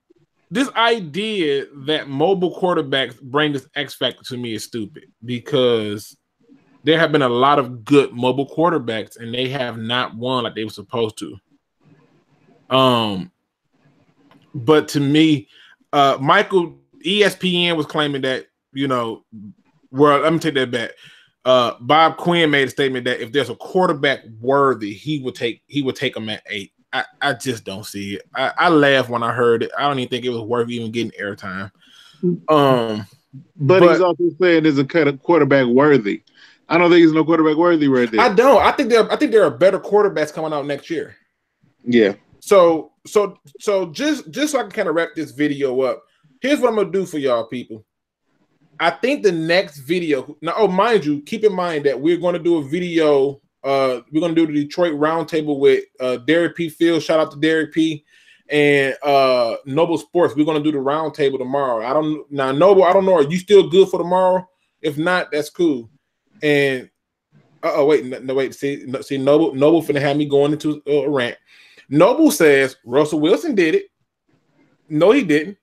this idea that mobile quarterbacks bring this X factor to me is stupid because there have been a lot of good mobile quarterbacks and they have not won like they were supposed to. But to me, Michael, ESPN was claiming that, well, let me take that back. Bob Quinn made a statement that if there's a quarterback worthy, he would take him at 8. I just don't see it. I laughed when I heard it. I don't even think it was worth even getting airtime. But he's also saying there's a quarterback worthy. I don't think he's no quarterback worthy right there. I don't. I think there are better quarterbacks coming out next year. Yeah. So just so I can kind of wrap this video up, here's what I'm gonna do for y'all people. I think the next video now, mind you, keep in mind that we're gonna do a video. We're gonna do the Detroit Roundtable with Derek P. Field. Shout out to Derek P. and Noble Sports. We're gonna do the roundtable tomorrow. Noble, I don't know. Are you still good for tomorrow? If not, that's cool. And wait, see, Noble finna have me going into a rant. Noble says Russell Wilson did it. No, he didn't.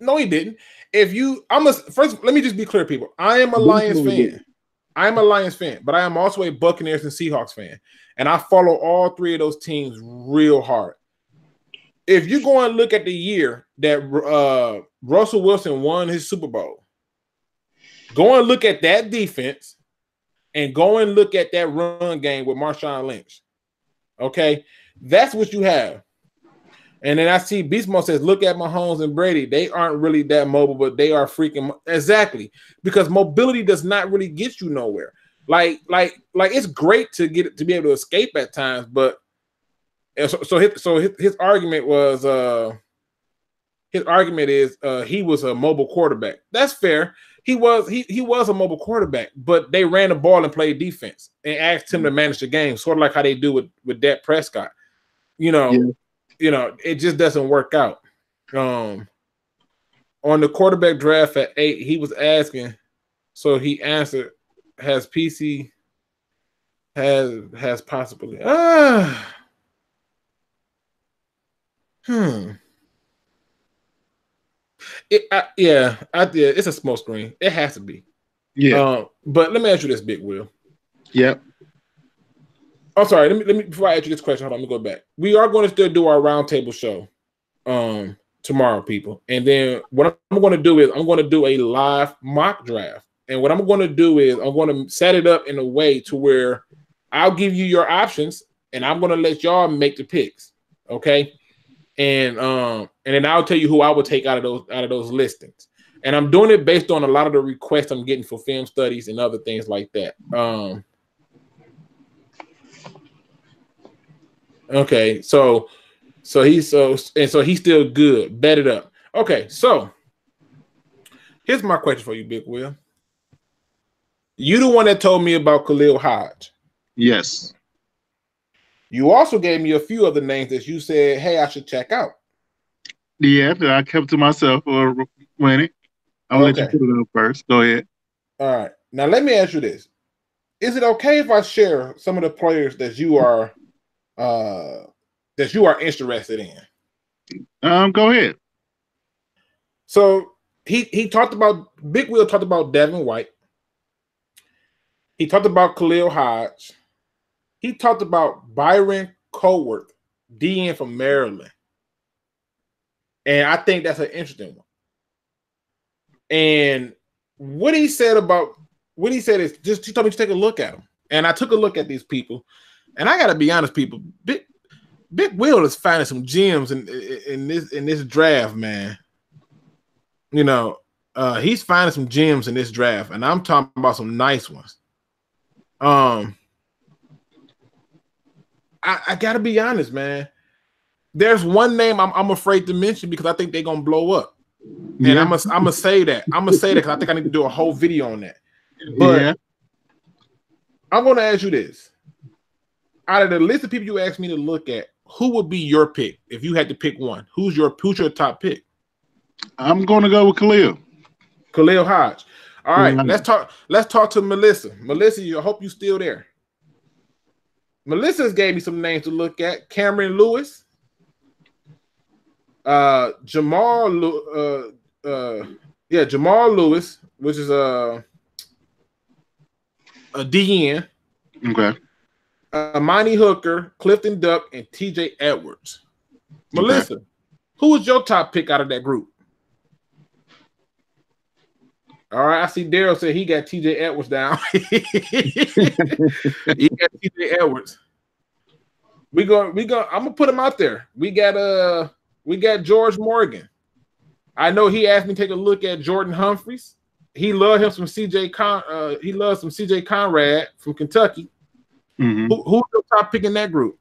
First, let me just be clear, people. I am a Lions fan. I am a Lions fan, but I am also a Buccaneers and Seahawks fan. And I follow all 3 of those teams real hard. If you go and look at the year that Russell Wilson won his Super Bowl, go and look at that defense and go and look at that run game with Marshawn Lynch. Okay? That's what you have. And then I see Beast Mode says, look at Mahomes and Brady. They aren't really that mobile, but they are freaking exactly because mobility does not really get you nowhere. Like it's great to be able to escape at times, but so his argument was his argument is he was a mobile quarterback. That's fair. He was a mobile quarterback, but they ran the ball and played defense and asked him to manage the game, sort of like how they do with Dak Prescott. It just doesn't work out. On the quarterback draft at 8, he was asking, so he answered, has PC has possibly it's a smoke screen. It has to be. Yeah. But let me ask you this, Big Will. Yep. I'm sorry. Let me before I ask you this question, hold on, let me go back. We are going to still do our roundtable show tomorrow, people. And then what I'm going to do is I'm going to do a live mock draft. And what I'm going to do is I'm going to set it up in a way to where I'll give you your options and I'm going to let y'all make the picks. Okay. And then I'll tell you who I would take out of those listings. And I'm doing it based on a lot of the requests I'm getting for film studies and other things like that. Okay, so he's still good. Bet it up. Okay, so here's my question for you, Big Will. You the one that told me about Khalil Hodge. Yes. You also gave me a few other names that you said, hey, I should check out. Yeah, that I kept to myself for winning. I'll let you put it up first. Go ahead. All right. Now let me ask you this. Is it okay if I share some of the players that you are interested in? Go ahead. So he talked about Big Will talked about Devin White. He talked about Khalil Hodge. He talked about Byron Coworth, DN from Maryland. And I think that's an interesting one. And what he said is just he told me to take a look at them. And I took a look at these people. And I gotta be honest, people, Big Will is finding some gems in this draft, man. He's finding some gems in this draft, and I'm talking about some nice ones. I gotta be honest, man. There's one name I'm afraid to mention because I think they're gonna blow up. And I'm gonna say that. I'm gonna say that because I think I need to do a whole video on that. But I'm gonna ask you this. Out of the list of people you asked me to look at, who would be your pick if you had to pick one? Who's your top pick? I'm gonna go with Khalil. Khalil Hodge. All right, let's talk to Melissa. Melissa, I hope you're still there. Melissa's gave me some names to look at. Cameron Lewis. Jamal Lewis, which is a DN. Okay. Amani Hooker, Clifton Duck, and TJ Edwards. Melissa, who was your top pick out of that group? All right, I see Daryl said he got TJ Edwards down. He got TJ Edwards. I'm gonna put him out there. We got George Morgan. I know he asked me to take a look at Jordan Humphreys. He loved him some CJ Conrad from Kentucky. Mm-hmm. Who's your top pick in that group?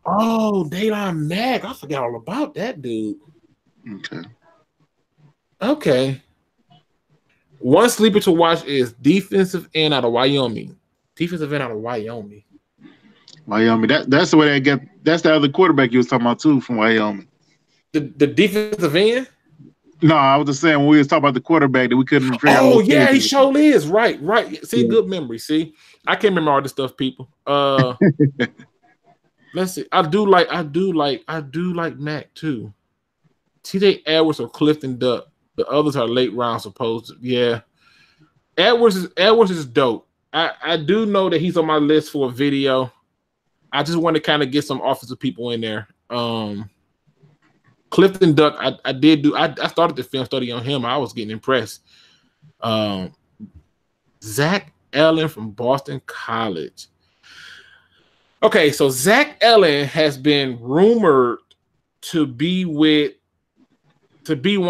Oh, Daylon Mack. I forgot all about that dude. Okay. One sleeper to watch is defensive end out of Wyoming. Wyoming. That's the way they get. That's the other quarterback you was talking about too from Wyoming. The defensive end? No, I was just saying when we was talking about the quarterback that we couldn't figure out. Oh yeah, he sure is. Right. See, good memory. See, I can't remember all this stuff, people. Let's see. I do like Mac too. TJ Edwards or Clifton Duck. The others are late round supposed. Yeah. Edwards is dope. I do know that he's on my list for a video. I just want to kind of get some offensive people in there. Clifton Duck, I started the film study on him. I was getting impressed. Zach Ellen from Boston College. Okay, so Zach Ellen has been rumored to be one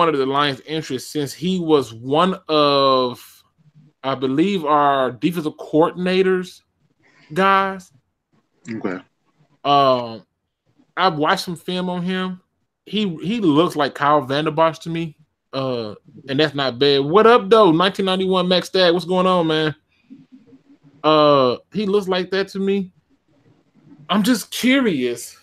of the Lions' interests since he was one of, I believe, our defensive coordinators guys. Okay. I've watched some film on him. he looks like Kyle Vanderbosch to me. And that's not bad. What up, though? 1991 Max Stag. What's going on, man? He looks like that to me. I'm just curious.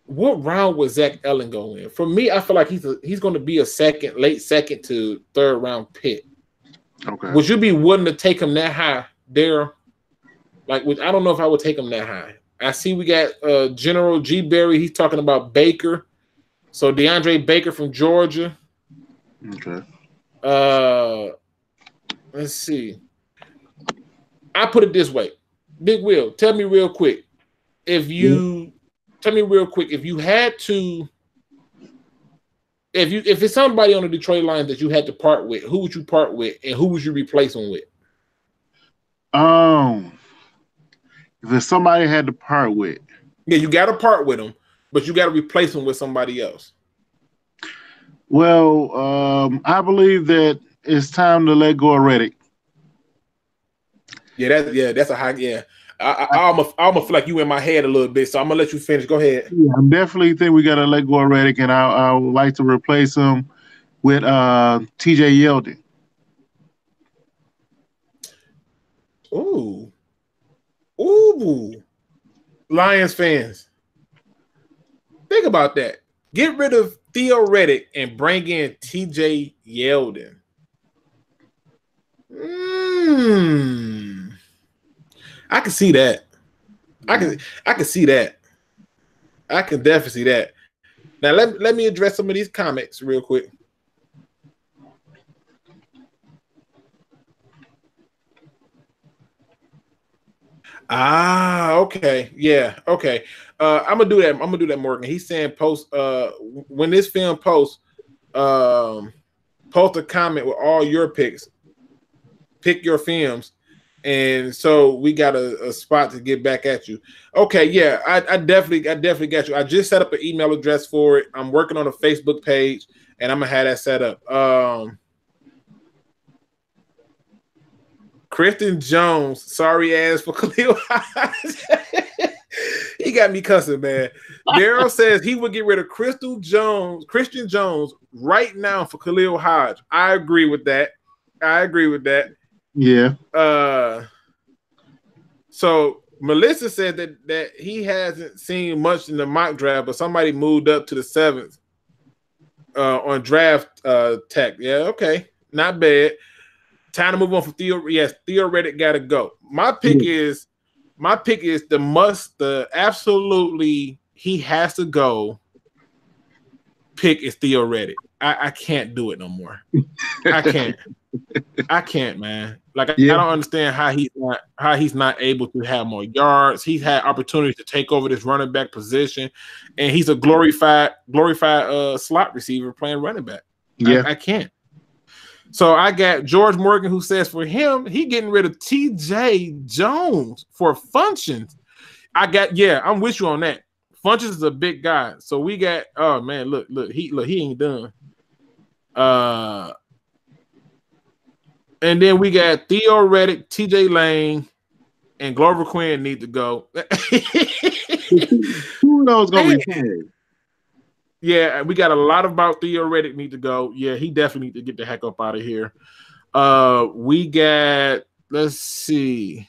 What round would Zach Ellen go in? For me, I feel like he's going to be a late second to third round pick. Okay. Would you be willing to take him that high there? Like, I don't know if I would take him that high. I see we got General G. Berry. He's talking about Baker. So DeAndre Baker from Georgia. Okay. Let's see. I put it this way. Big Will, tell me real quick. If you had to, if it's somebody on the Detroit Lions that you had to part with, who would you part with, and who would you replace them with? If it's somebody I had to part with, yeah, you got to part with them, but you got to replace them with somebody else. Well, I believe that it's time to let go of Reddick. That's a high. Yeah, I almost feel like you in my head a little bit, so I'm gonna let you finish. Go ahead. Yeah, I definitely think we got to let go of Reddick, and I would like to replace him with T.J. Yeldon. Ooh, Lions fans, think about that. Get rid of Theo Reddick and bring in T.J. Yeldon. I can see that. I can see that. I can definitely see that. Now let me address some of these comments real quick. Okay. Yeah, okay. I'm gonna do that, Morgan. He's saying post when this film posts, post a comment with all your picks. Pick your films. And so we got a spot to get back at you. Okay, yeah, I definitely got you. I just set up an email address for it. I'm working on a Facebook page, and I'm gonna have that set up. Kristen Jones, sorry ass for Khalil Hodge. He got me cussing, man. Daryl says he would get rid of Christian Jones right now for Khalil Hodge. I agree with that. Yeah. So Melissa said that he hasn't seen much in the mock draft, but somebody moved up to the 7th on draft tech. Yeah, okay, not bad. Time to move on from Theo. Yes, Theo Reddick got to go. My pick is the absolutely he has to go. Pick is Theo Reddick. I can't do it no more. I can't, man. Like I don't understand how he's not able to have more yards. He's had opportunities to take over this running back position, and he's a glorified slot receiver playing running back. Yeah, I can't. So I got George Morgan who says for him, he getting rid of T.J. Jones for Functions. I'm with you on that. Functions is a big guy. So we got look, he ain't done. And then we got Theo Reddick, T.J. Lane, and Glover Quinn need to go. Who knows gonna be playing? Yeah, we got a lot about Theo Reddick need to go. Yeah, he definitely need to get the heck up out of here. We got, let's see.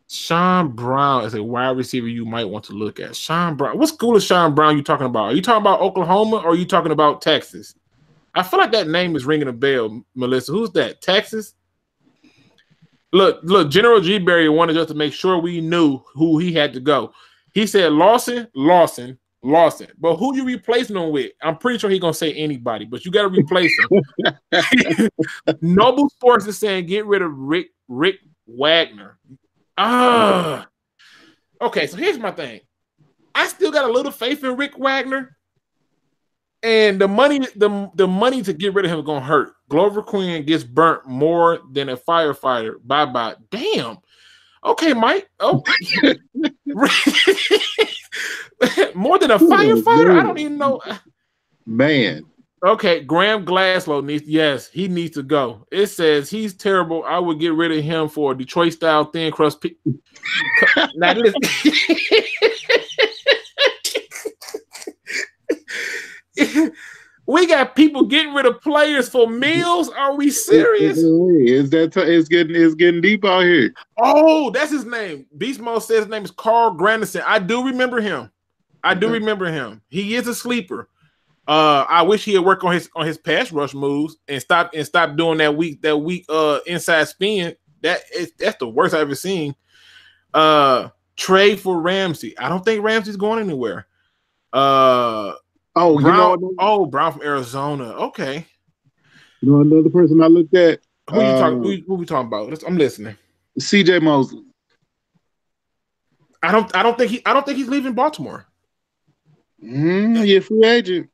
Sean Brown is a wide receiver you might want to look at. Sean Brown. What school is Sean Brown you talking about? Are you talking about Oklahoma or are you talking about Texas? I feel like that name is ringing a bell, Melissa. Who's that? Texas? Look, General G. Berry wanted us to make sure we knew who he had to go. He said Lawson. But who you replacing him with? I'm pretty sure he's going to say anybody, but you got to replace him. Noble Sports is saying get rid of Rick Wagner. Okay, so here's my thing. I still got a little faith in Rick Wagner. And the money to get rid of him is gonna hurt. Glover Quinn gets burnt more than a firefighter. Bye. Damn. Okay, Mike. Oh, more than a firefighter? I don't even know. Man. Okay, Graham Glasgow needs to go. It says he's terrible. I would get rid of him for a Detroit style thin crust. Now listen. we got people getting rid of players for meals. Are we serious? It's getting deep out here. Oh, that's his name. Beast Mode says his name is Carl Granderson. I do remember him. He is a sleeper. I wish he had worked on his pass rush moves and stop doing that weak inside spin. That's the worst I've ever seen. Trade for Ramsey. I don't think Ramsey's going anywhere. Brown from Arizona. Okay. You know another person I looked at. Who we talking about? I'm listening. CJ Mosley. I don't think he's leaving Baltimore. He's a free agent.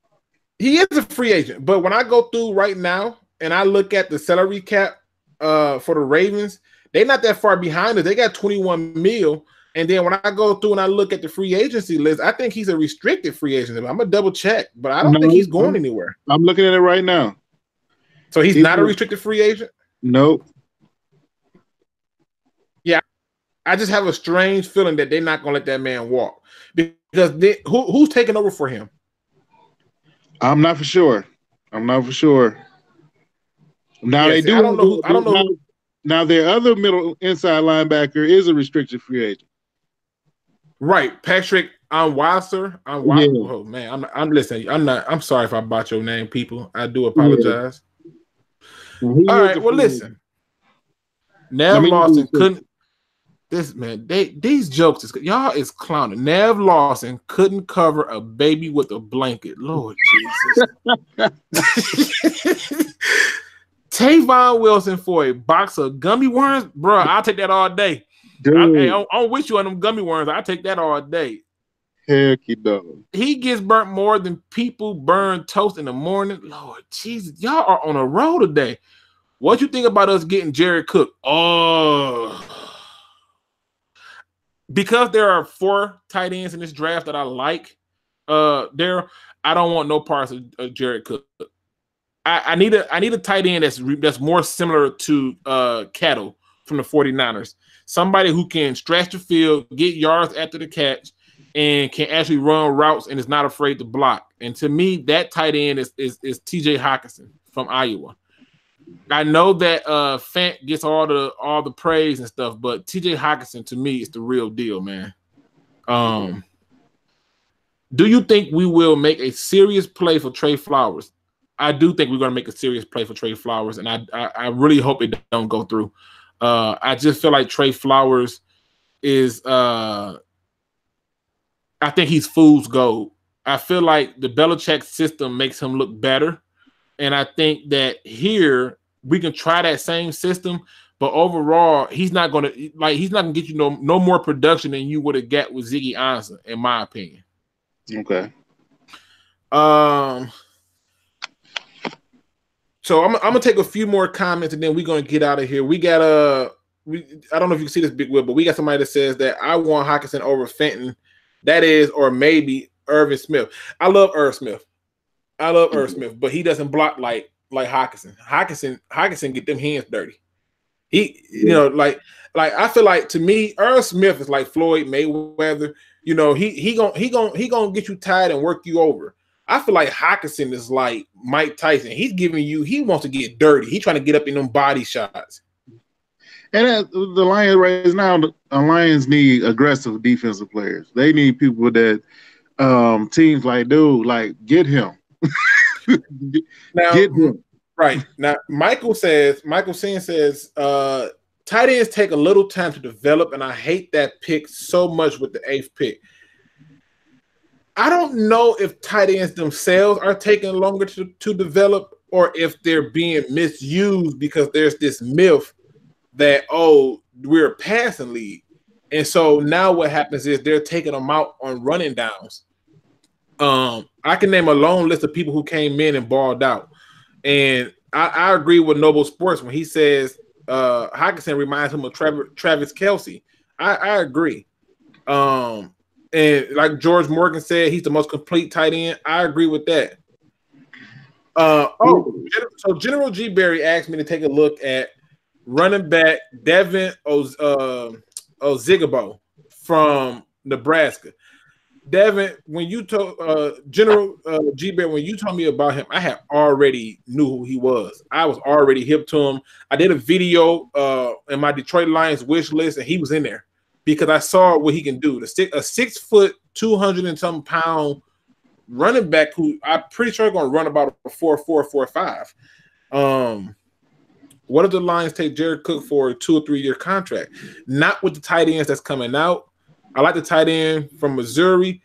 He is a free agent, but when I go through right now and I look at the salary cap for the Ravens, they're not that far behind us. They got 21 mil. And then when I go through and I look at the free agency list, I think he's a restricted free agent. I'm gonna double check, but I don't think he's going anywhere. I'm looking at it right now. So he's not a restricted free agent? Nope. Yeah, I just have a strange feeling that they're not gonna let that man walk because who's taking over for him? I'm not for sure. Now they do. I don't know. Now their other middle inside linebacker is a restricted free agent. Right, Patrick Onwuasor. Oh man, I'm listening. I'm sorry if I botched your name, people. I do apologize. Yeah. All right, well listen. Nev Lawson couldn't. This man, these jokes y'all is clowning. Nev Lawson couldn't cover a baby with a blanket. Lord Jesus. Tavon Wilson for a box of gummy worms, bro. I'll take that all day. I'm with you on them gummy worms. I'll take that all day. Heck, he does. He gets burnt more than people burn toast in the morning. Lord Jesus, y'all are on a roll today. What you think about us getting Jared Cook? Oh, because there are 4 tight ends in this draft that I like. I don't want no parts of Jared Cook. I need a tight end that's more similar to Cattle from the 49ers. Somebody who can stretch the field, get yards after the catch, and can actually run routes and is not afraid to block. And to me, that tight end is TJ Hockenson from Iowa. I know that Fant gets all the praise and stuff, but TJ Hockenson to me is the real deal, man. Do you think we will make a serious play for Trey Flowers? I do think we're going to make a serious play for Trey Flowers, and I really hope it don't go through. I just feel like Trey Flowers is I think he's fool's gold. I feel like the Belichick system makes him look better, and I think that here we can try that same system, but overall he's not going to get you no more production than you would have got with Ziggy Ansah, in my opinion. Okay. So I'm gonna take a few more comments and then we're gonna get out of here. We got I don't know if you can see this, Big Will, but we got somebody that says that I want Hockenson over Fenton. That is, or maybe Irvin Smith. I love Irv Smith, but he doesn't block like Hockenson. Hockenson get them hands dirty. Like I feel like, to me, Irv Smith is like Floyd Mayweather. He gonna get you tired and work you over. I feel like Hockenson is like Mike Tyson. He wants to get dirty. He's trying to get up in them body shots. And the Lions right now, the Lions need aggressive defensive players. They need people that teams get him. Get him. Right. Now, Michael Sin says, tight ends take a little time to develop, and I hate that pick so much with the 8th pick. I don't know if tight ends themselves are taking longer to develop, or if they're being misused because there's this myth that, we're a passing league. And so now what happens is they're taking them out on running downs. I can name a long list of people who came in and balled out. And I agree with Noble Sports when he says Hockenson reminds him of Travis Kelce. I agree. And like George Morgan said, he's the most complete tight end. I agree with that. So General G. Berry asked me to take a look at running back Devin Ozigbo from Nebraska. Devin, when you told General G Bear, when you told me about him, I had already knew who he was. I was already hip to him. I did a video in my Detroit Lions wish list, and he was in there because I saw what he can do. A 6 foot, 200 and some pound running back who I'm pretty sure going to run about a 4.4, 4.5. What if the Lions take Jared Cook for a 2 or 3 year contract? Not with the tight ends that's coming out. I like the tight end from Missouri.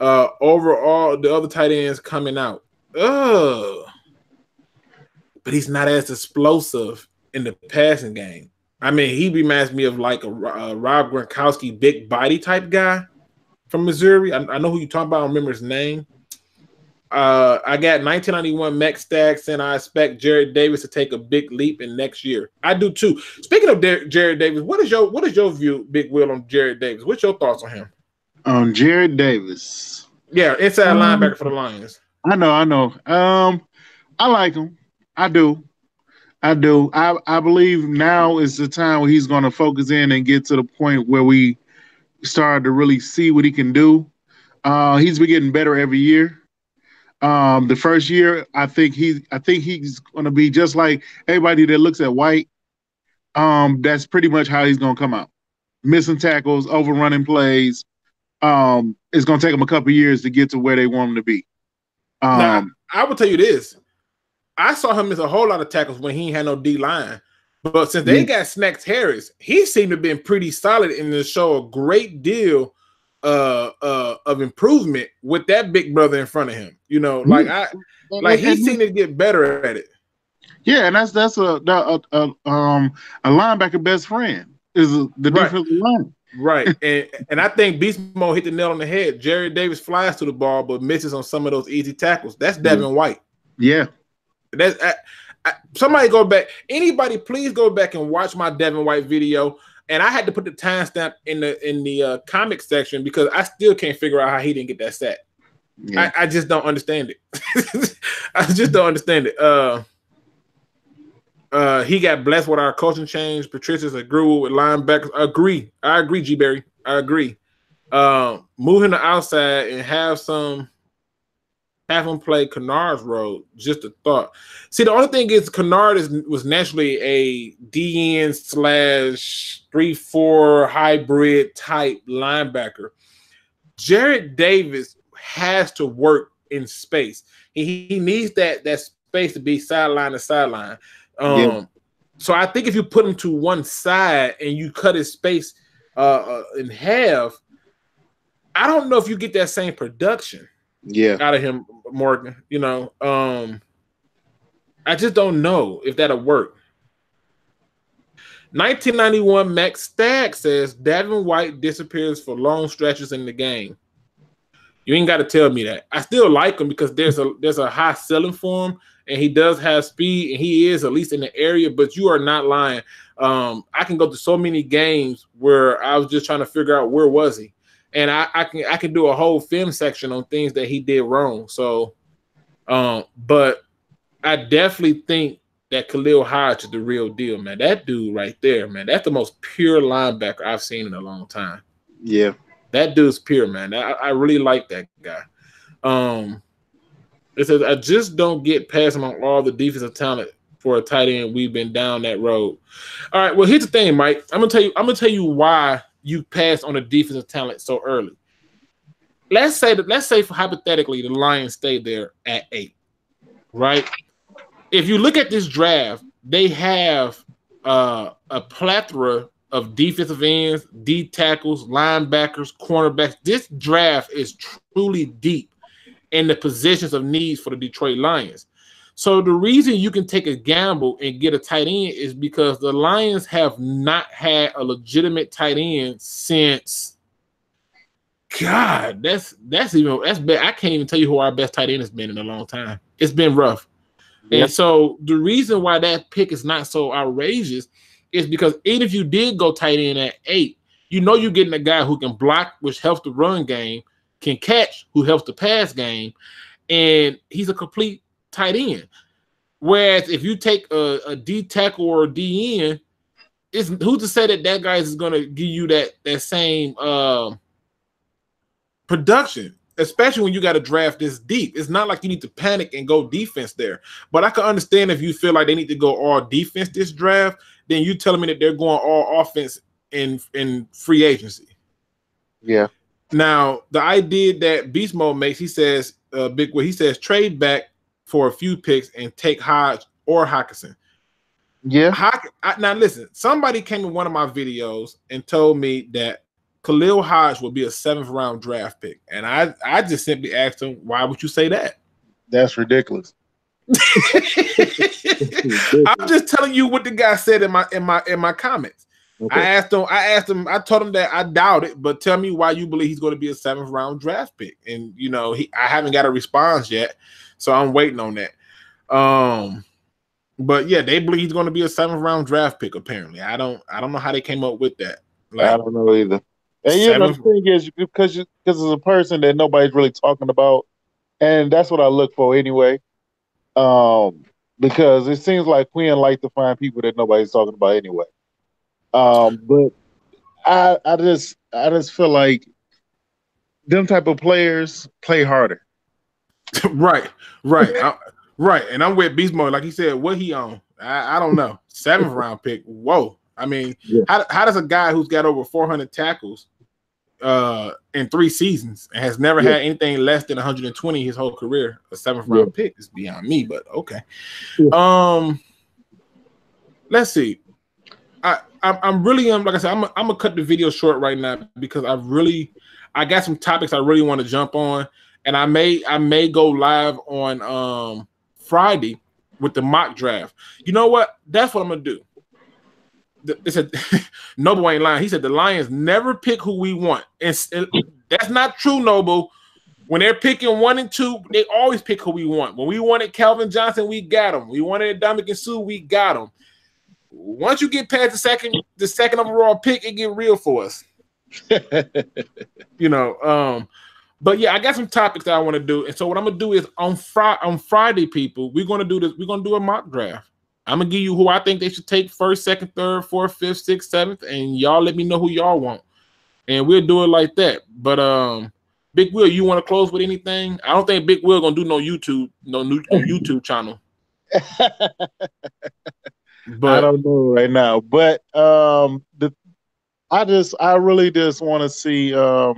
Overall, the other tight ends coming out. But he's not as explosive in the passing game. I mean, he reminds me of like a Rob Gronkowski, big body type guy from Missouri. I know who you're talking about. I don't remember his name. I got 1991 Mac Stacks, and I expect Jared Davis to take a big leap in next year. I do too. Speaking of Jared Davis, what is your view, Big Will, on Jared Davis? What's your thoughts on him? On Jared Davis. Yeah, inside linebacker for the Lions. I know. I like him. I do. I believe now is the time where he's going to focus in and get to the point where we start to really see what he can do. He's been getting better every year. The first year, I think he's going to be just like everybody that looks at White. That's pretty much how he's going to come out. Missing tackles, overrunning plays. It's going to take him a couple of years to get to where they want him to be. Now, I will tell you this. I saw him miss a whole lot of tackles when he had no D-line. But since they got Snacks Harris, he seemed to have been pretty solid and to show a great deal of improvement with that big brother in front of him. You know, like he seemed to get better at it. Yeah, and that's a linebacker best friend is the defensive line. Right. and I think Beast Mode hit the nail on the head. Jared Davis flies to the ball but misses on some of those easy tackles. That's Devin White. Yeah. That's somebody go back. Anybody, please go back and watch my Devin White video. And I had to put the timestamp in the comic section because I still can't figure out how he didn't get that sack. Yeah. I just don't understand it. I just don't understand it. He got blessed with our coaching change. Patricia's agreed with linebackers. I agree, G Berry. I agree. Move him to outside and have him play Kennard's role. Just a thought. See, the only thing is Kennard was naturally a DN / 3-4 hybrid type linebacker. Jared Davis has to work in space. He needs that space to be sideline to sideline. So I think if you put him to one side and you cut his space in half, I don't know if you get that same production out of him, Morgan. You know, I just don't know if that'll work. 1991 Max Stagg says Devin White disappears for long stretches in the game. You ain't got to tell me that. I still like him because there's a high ceiling for him, and he does have speed, and he is at least in the area. But you are not lying. I can go to so many games where I was just trying to figure out where was he, and I can do a whole film section on things that he did wrong. So, but I definitely think that Khalil Hodge is the real deal, man. That dude right there, man, that's the most pure linebacker I've seen in a long time. Yeah. That dude's pure, man. I really like that guy. It says, I just don't get past him on all the defensive talent for a tight end. We've been down that road. All right, well, here's the thing, Mike. I'm gonna tell you why you passed on the defensive talent so early. Let's say hypothetically the Lions stay there at 8, right? If you look at this draft, they have a plethora of defensive ends, D tackles, linebackers, cornerbacks. This draft is truly deep in the positions of needs for the Detroit Lions. So the reason you can take a gamble and get a tight end is because the Lions have not had a legitimate tight end since, God, that's bad. I can't even tell you who our best tight end has been in a long time. It's been rough. Yep. And so the reason why that pick is not so outrageous is because even if you did go tight end at 8, you know you're getting a guy who can block, which helps the run game, can catch, who helps the pass game, and he's a complete tight end. Whereas if you take a D tackle or a D end, who's to say that guy is going to give you that same production, especially when you got to draft this deep. It's not like you need to panic and go defense there. But I can understand if you feel like they need to go all defense this draft, then you telling me that they're going all offense in free agency. Yeah. Now, the idea that Beast Mode makes, he says, Big Will, he says trade back for a few picks and take Hodge or Hockenson. Yeah. Now, listen, somebody came in one of my videos and told me that Khalil Hodge would be a 7th round draft pick. And I just simply asked him, why would you say that? That's ridiculous. I'm just telling you what the guy said in my comments. Okay. I told him that I doubt it, but tell me why you believe he's going to be a 7th round draft pick. And I haven't got a response yet, so I'm waiting on that. But yeah, they believe he's going to be a 7th round draft pick. Apparently, I don't know how they came up with that. I don't know either. And the thing is, because it's a person that nobody's really talking about, and that's what I look for anyway. Because it seems like Quinn likes to find people that nobody's talking about anyway. But I just feel like them type of players play harder. Right. Right. And I'm with Beast Mode. Like he said, what he on? I don't know. 7th round pick. Whoa. I mean, how does a guy who's got over 400 tackles in 3 seasons and has never had anything less than 120 his whole career, a 7th round pick is beyond me, but okay. Let's see. I'm really like I said, I'm gonna cut the video short right now because I got some topics I really want to jump on, and I may go live on Friday with the mock draft. You know what? That's what I'm gonna do. They said Noble ain't lying. He said the Lions never pick who we want, and that's not true, Noble. When they're picking 1 and 2, they always pick who we want. When we wanted Calvin Johnson, we got him. We wanted Ndamukong Suh, we got him. Once you get past the second overall pick, it get real for us. But yeah, I got some topics that I want to do, and so what I'm gonna do is on Friday, people, we're gonna do this. We're gonna do a mock draft. I'm gonna give you who I think they should take 1st, 2nd, 3rd, 4th, 5th, 6th, 7th, and y'all let me know who y'all want, and we'll do it like that. But Big Will, you want to close with anything? I don't think Big Will gonna do no YouTube channel. But I don't know right now. But I really just want to see where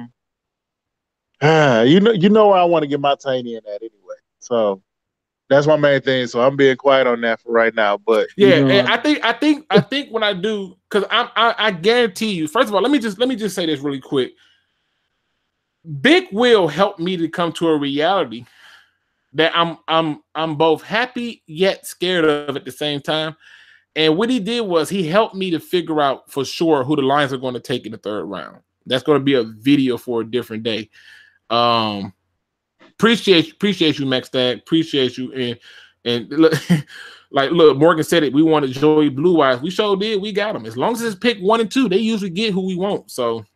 I want to get my tiny in at anyway. So that's my main thing. So I'm being quiet on that for right now. But and I think when I do, because I guarantee you, first of all, let me just say this really quick. Big Will helped me to come to a reality that I'm both happy yet scared of at the same time. And what he did was he helped me to figure out for sure who the Lions are going to take in the 3rd round. That's going to be a video for a different day. Appreciate you, Max Stag. Appreciate you. And look, look, Morgan said it. We wanted Joey Blue Eyes. We sure did. We got him. As long as it's pick 1 and 2, they usually get who we want. So,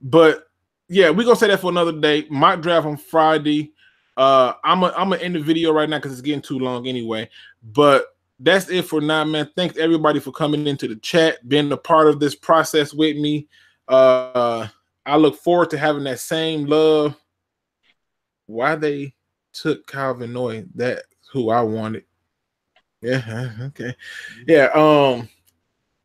but yeah, we're gonna say that for another day. Mock draft on Friday. I'm gonna end the video right now because it's getting too long anyway. But that's it for now, man. Thanks everybody for coming into the chat, being a part of this process with me. I look forward to having that same love. Why they took Calvin Noy? That's who I wanted. Yeah, okay. Yeah,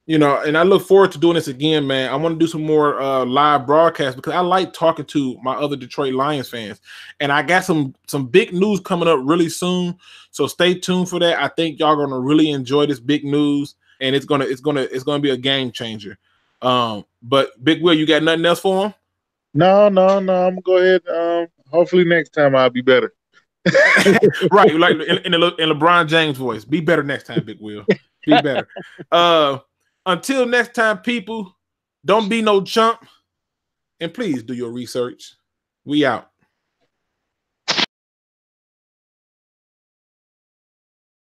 and I look forward to doing this again, man. I want to do some more live broadcasts because I like talking to my other Detroit Lions fans. And I got some big news coming up really soon. So stay tuned for that. I think y'all gonna really enjoy this big news, and it's gonna be a game changer. But Big Will, you got nothing else for him? No. I'm gonna go ahead. Hopefully next time I'll be better. Right, like in LeBron James voice. Be better next time, Big Will. Be better. Until next time, people, don't be no chump. And please do your research. We out.